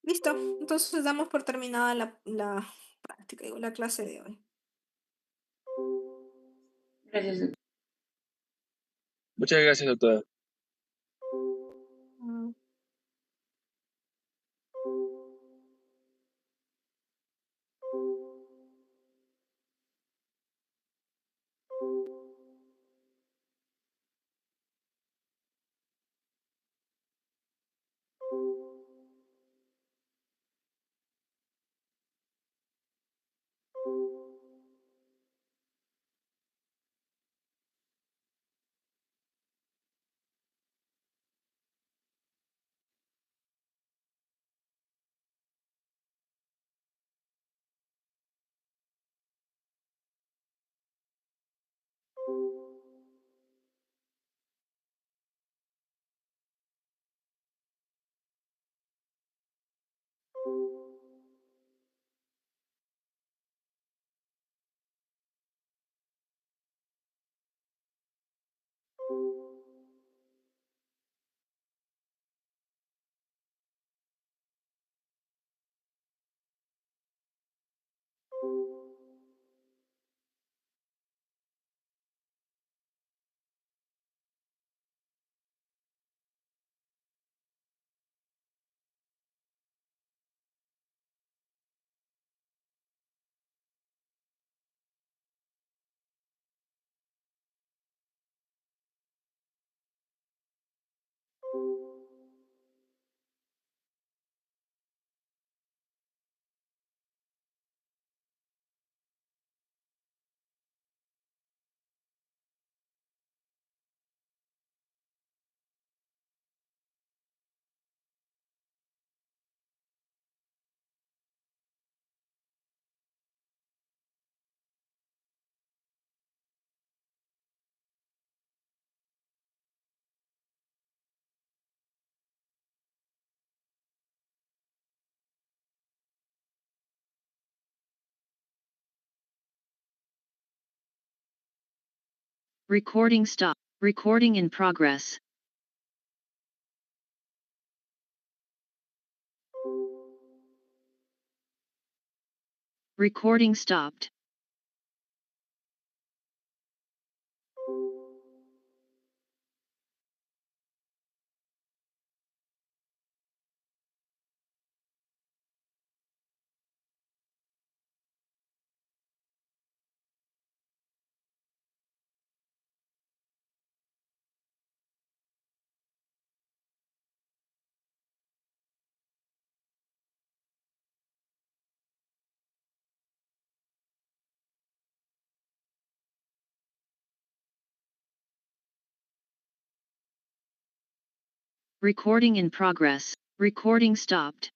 Listo, entonces damos por terminada la práctica, digo, la clase de hoy. Gracias. Muchas gracias, doctora. Mm. Recording stop. Recording in progress. Recording stopped. Recording in progress. Recording stopped.